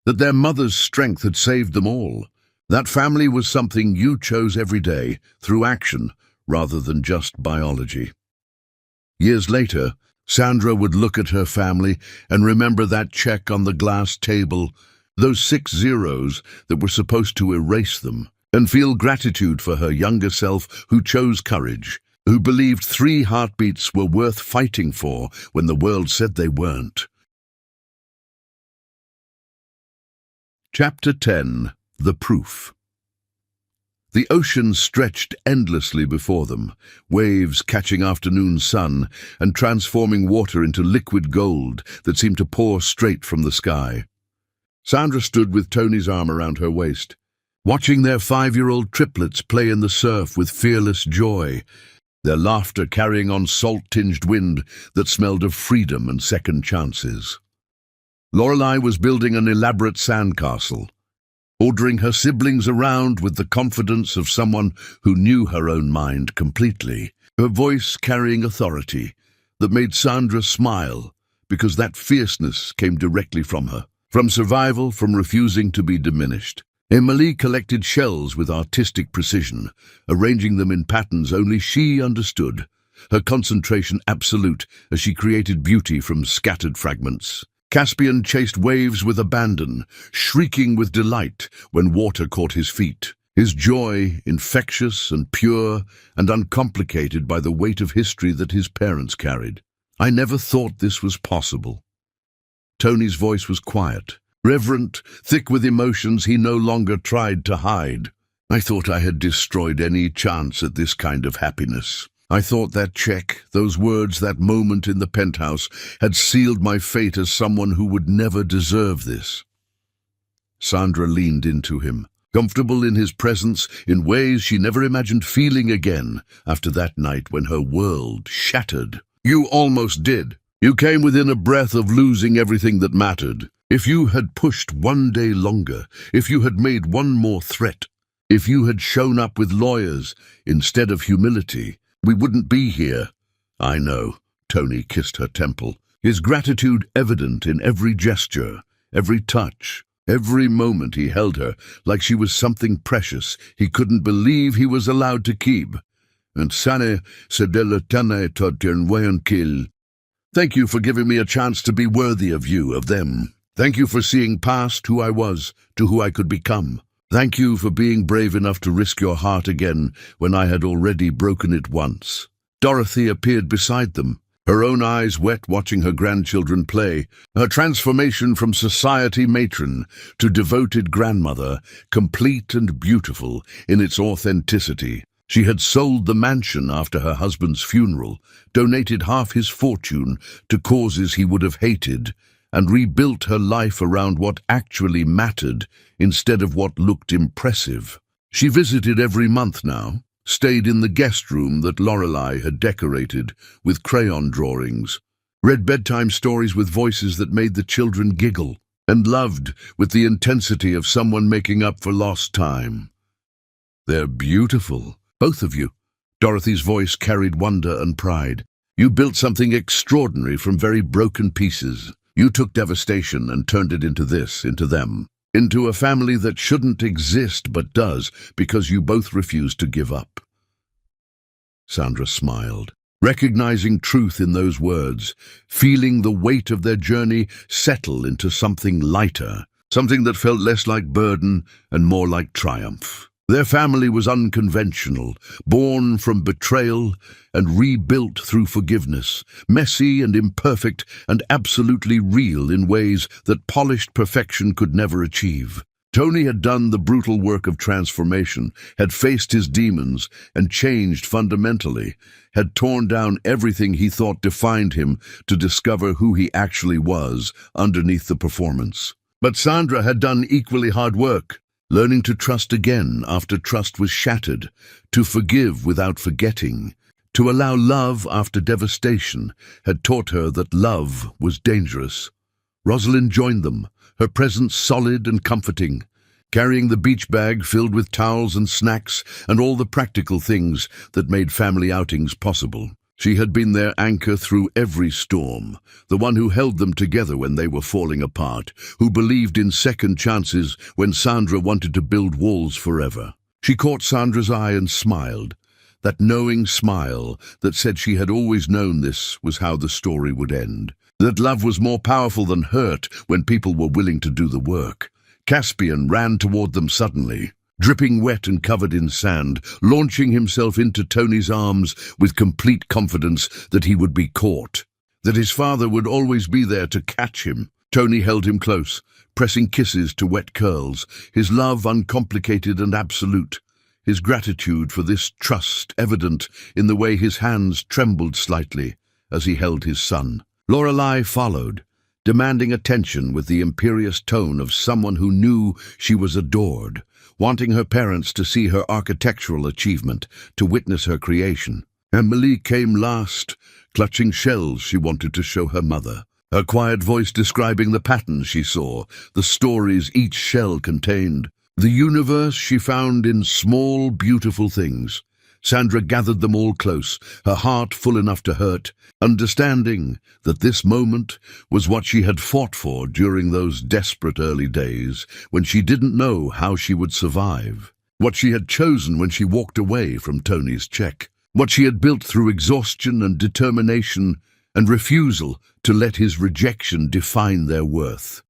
S1: that their mother's strength had saved them all. That family was something you chose every day, through action, rather than just biology. Years later, Sandra would look at her family and remember that check on the glass table, those 6 zeros that were supposed to erase them, and feel gratitude for her younger self who chose courage, who believed 3 heartbeats were worth fighting for when the world said they weren't. Chapter 10. The Proof. The ocean stretched endlessly before them, waves catching afternoon sun and transforming water into liquid gold that seemed to pour straight from the sky. Sandra stood with Tony's arm around her waist, watching their 5-year-old triplets play in the surf with fearless joy, their laughter carrying on salt-tinged wind that smelled of freedom and second chances. Lorelei was building an elaborate sandcastle, ordering her siblings around with the confidence of someone who knew her own mind completely, her voice carrying authority that made Sandra smile because that fierceness came directly from her, from survival, from refusing to be diminished. Emily collected shells with artistic precision, arranging them in patterns only she understood, her concentration absolute as she created beauty from scattered fragments. Caspian chased waves with abandon, shrieking with delight when water caught his feet, his joy infectious and pure and uncomplicated by the weight of history that his parents carried. I never thought this was possible. Tony's voice was quiet, reverent, thick with emotions he no longer tried to hide. I thought I had destroyed any chance at this kind of happiness. I thought that check, those words, that moment in the penthouse, had sealed my fate as someone who would never deserve this. Sandra leaned into him, comfortable in his presence in ways she never imagined feeling again after that night when her world shattered. You almost did. You came within a breath of losing everything that mattered. If you had pushed one day longer, if you had made one more threat, if you had shown up with lawyers instead of humility, we wouldn't be here. I know. Tony kissed her temple, his gratitude evident in every gesture, every touch, every moment he held her, like she was something precious he couldn't believe he was allowed to keep. And Sane Sedelatane Totirnwayankil. Thank you for giving me a chance to be worthy of you, of them. Thank you for seeing past who I was to who I could become. Thank you for being brave enough to risk your heart again when I had already broken it once. Dorothy appeared beside them, her own eyes wet watching her grandchildren play, her transformation from society matron to devoted grandmother, complete and beautiful in its authenticity. She had sold the mansion after her husband's funeral, donated half his fortune to causes he would have hated, and rebuilt her life around what actually mattered instead of what looked impressive. She visited every month now, stayed in the guest room that Lorelei had decorated with crayon drawings, read bedtime stories with voices that made the children giggle, and loved with the intensity of someone making up for lost time. They're beautiful, both of you. Dorothy's voice carried wonder and pride. You built something extraordinary from very broken pieces. You took devastation and turned it into this, into them, into a family that shouldn't exist but does because you both refused to give up. Sandra smiled, recognizing truth in those words, feeling the weight of their journey settle into something lighter, something that felt less like burden and more like triumph. Their family was unconventional, born from betrayal and rebuilt through forgiveness, messy and imperfect and absolutely real in ways that polished perfection could never achieve. Tony had done the brutal work of transformation, had faced his demons and changed fundamentally, had torn down everything he thought defined him to discover who he actually was underneath the performance. But Sandra had done equally hard work, learning to trust again after trust was shattered, to forgive without forgetting, To allow love after devastation had taught her that love was dangerous. Rosalind joined them, her presence solid and comforting, carrying the beach bag filled with towels and snacks and all the practical things that made family outings possible. She had been their anchor through every storm, the one who held them together when they were falling apart, who believed in second chances when Sandra wanted to build walls forever. She caught Sandra's eye and smiled, that knowing smile that said she had always known this was how the story would end, that love was more powerful than hurt when people were willing to do the work. Caspian ran toward them suddenly, dripping wet and covered in sand, launching himself into Tony's arms with complete confidence that he would be caught, that his father would always be there to catch him. Tony held him close, pressing kisses to wet curls, his love uncomplicated and absolute, his gratitude for this trust evident in the way his hands trembled slightly as he held his son. Lorelei followed, demanding attention with the imperious tone of someone who knew she was adored, wanting her parents to see her architectural achievement, to witness her creation. Emily came last, clutching shells she wanted to show her mother, her quiet voice describing the patterns she saw, the stories each shell contained, the universe she found in small, beautiful things. Sandra gathered them all close, her heart full enough to hurt, understanding that this moment was what she had fought for during those desperate early days when she didn't know how she would survive, what she had chosen when she walked away from Tony's check, what she had built through exhaustion and determination and refusal to let his rejection define their worth.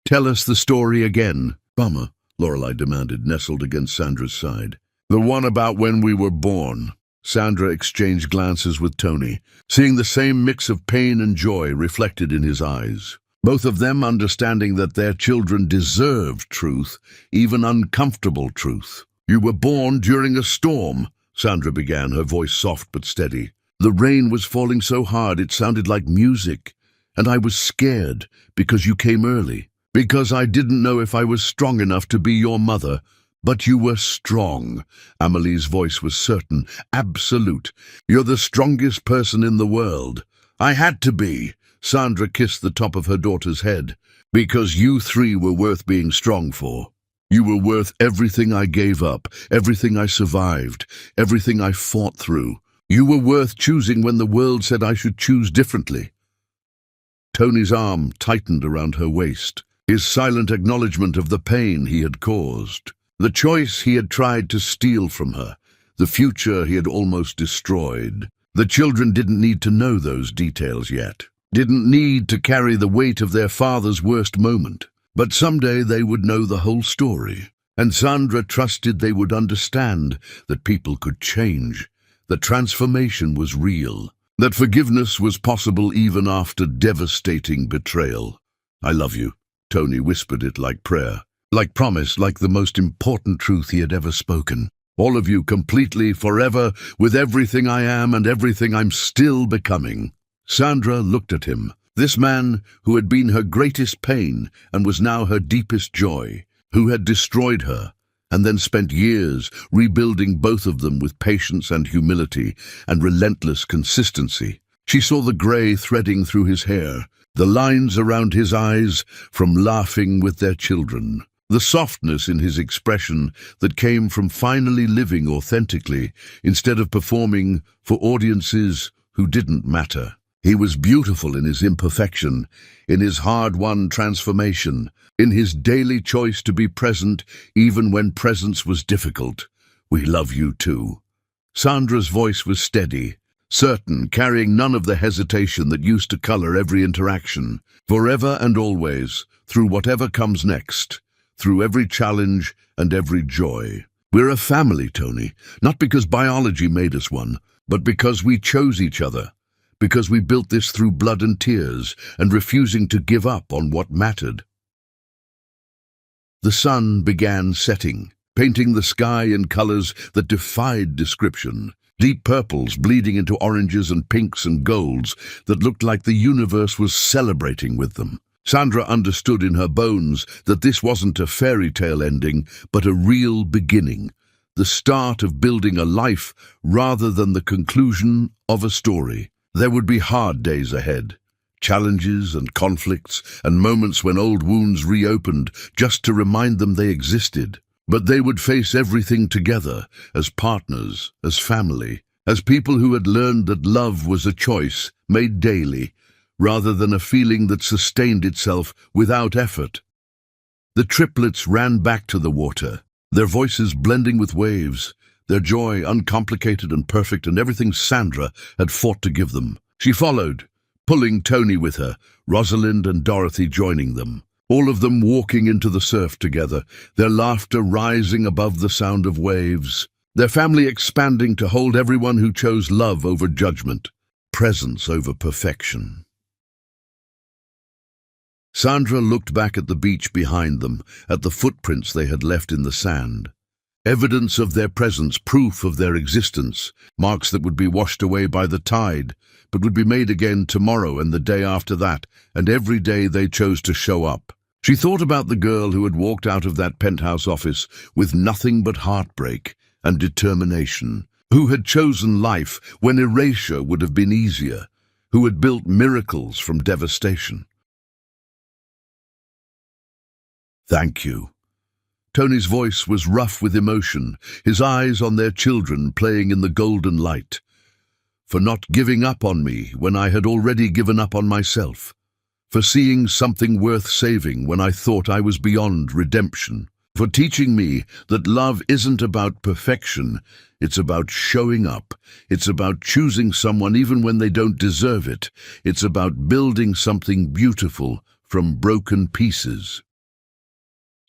S1: "Tell us the story again, Mama," Lorelei demanded, nestled against Sandra's side. "The one about when we were born." Sandra exchanged glances with Tony, seeing the same mix of pain and joy reflected in his eyes, both of them understanding that their children deserved truth, even uncomfortable truth. "You were born during a storm," Sandra began, her voice soft but steady. "The rain was falling so hard it sounded like music, and I was scared because you came early, because I didn't know if I was strong enough to be your mother. But you were strong." Amelie's voice was certain, absolute. "You're the strongest person in the world." "I had to be." Sandra kissed the top of her daughter's head. "Because you three were worth being strong for. You were worth everything I gave up, everything I survived, everything I fought through. You were worth choosing when the world said I should choose differently." Tony's arm tightened around her waist, his silent acknowledgement of the pain he had caused. The choice he had tried to steal from her, the future he had almost destroyed. The children didn't need to know those details yet, didn't need to carry the weight of their father's worst moment. But someday they would know the whole story, and Sandra trusted they would understand that people could change, that transformation was real, that forgiveness was possible even after devastating betrayal. "I love you," Tony whispered it like prayer, like promise, like the most important truth he had ever spoken. "All of you, completely, forever, with everything I am and everything I'm still becoming." Sandra looked at him, this man who had been her greatest pain and was now her deepest joy, who had destroyed her, and then spent years rebuilding both of them with patience and humility and relentless consistency. She saw the grey threading through his hair, the lines around his eyes from laughing with their children, the softness in his expression that came from finally living authentically instead of performing for audiences who didn't matter. He was beautiful in his imperfection, in his hard-won transformation, in his daily choice to be present even when presence was difficult. "We love you too." Sandra's voice was steady, certain, carrying none of the hesitation that used to color every interaction. "Forever and always, through whatever comes next, through every challenge and every joy. We're a family, Tony, not because biology made us one, but because we chose each other, because we built this through blood and tears and refusing to give up on what mattered." The sun began setting, painting the sky in colors that defied description, deep purples bleeding into oranges and pinks and golds that looked like the universe was celebrating with them. Sandra understood in her bones that this wasn't a fairy tale ending, but a real beginning. the start of building a life rather than the conclusion of a story. There would be hard days ahead, challenges and conflicts, and moments when old wounds reopened just to remind them they existed. But they would face everything together, as partners, as family, as people who had learned that love was a choice made daily, rather than a feeling that sustained itself without effort. The triplets ran back to the water, their voices blending with waves, their joy uncomplicated and perfect, and everything Sandra had fought to give them. She followed, pulling Tony with her, Rosalind and Dorothy joining them. All of them walking into the surf together, their laughter rising above the sound of waves, their family expanding to hold everyone who chose love over judgment, presence over perfection. Sandra looked back at the beach behind them, at the footprints they had left in the sand. Evidence of their presence, proof of their existence, marks that would be washed away by the tide, but would be made again tomorrow and the day after that, and every day they chose to show up. She thought about the girl who had walked out of that penthouse office with nothing but heartbreak and determination, who had chosen life when erasure would have been easier, who had built miracles from devastation. "Thank you." Tony's voice was rough with emotion, his eyes on their children playing in the golden light. "For not giving up on me when I had already given up on myself. For seeing something worth saving when I thought I was beyond redemption. For teaching me that love isn't about perfection, it's about showing up. It's about choosing someone even when they don't deserve it. It's about building something beautiful from broken pieces."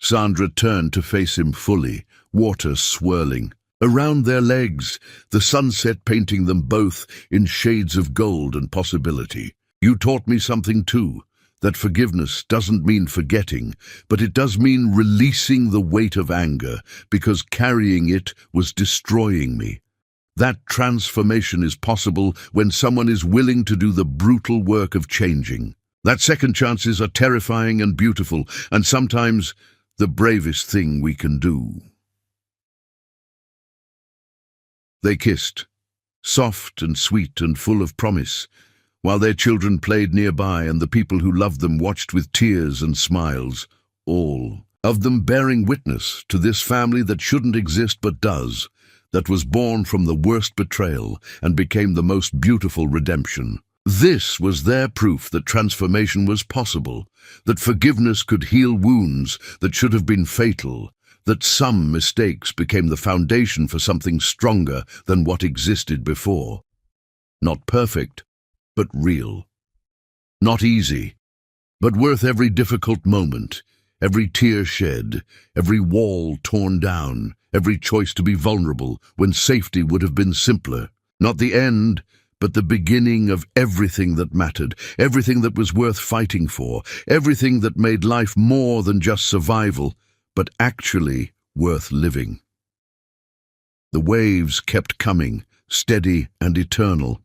S1: Sandra turned to face him fully, water swirling around their legs, the sunset painting them both in shades of gold and possibility. "You taught me something too, that forgiveness doesn't mean forgetting, but it does mean releasing the weight of anger, because carrying it was destroying me. That transformation is possible when someone is willing to do the brutal work of changing. That second chances are terrifying and beautiful, and sometimes the bravest thing we can do." They kissed, soft and sweet and full of promise, while their children played nearby and the people who loved them watched with tears and smiles, all of them bearing witness to this family that shouldn't exist but does, that was born from the worst betrayal and became the most beautiful redemption. This was their proof that transformation was possible, that forgiveness could heal wounds that should have been fatal, that some mistakes became the foundation for something stronger than what existed before. Not perfect, but real. Not easy, but worth every difficult moment, every tear shed, every wall torn down, every choice to be vulnerable when safety would have been simpler. Not the end, but the beginning of everything that mattered, everything that was worth fighting for, everything that made life more than just survival, but actually worth living. The waves kept coming, steady and eternal,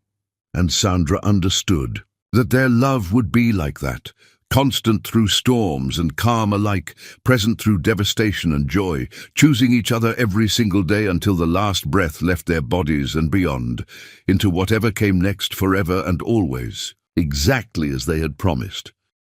S1: and Sandra understood that their love would be like that, constant through storms and calm alike, present through devastation and joy, choosing each other every single day until the last breath left their bodies and beyond, into whatever came next, forever and always, exactly as they had promised.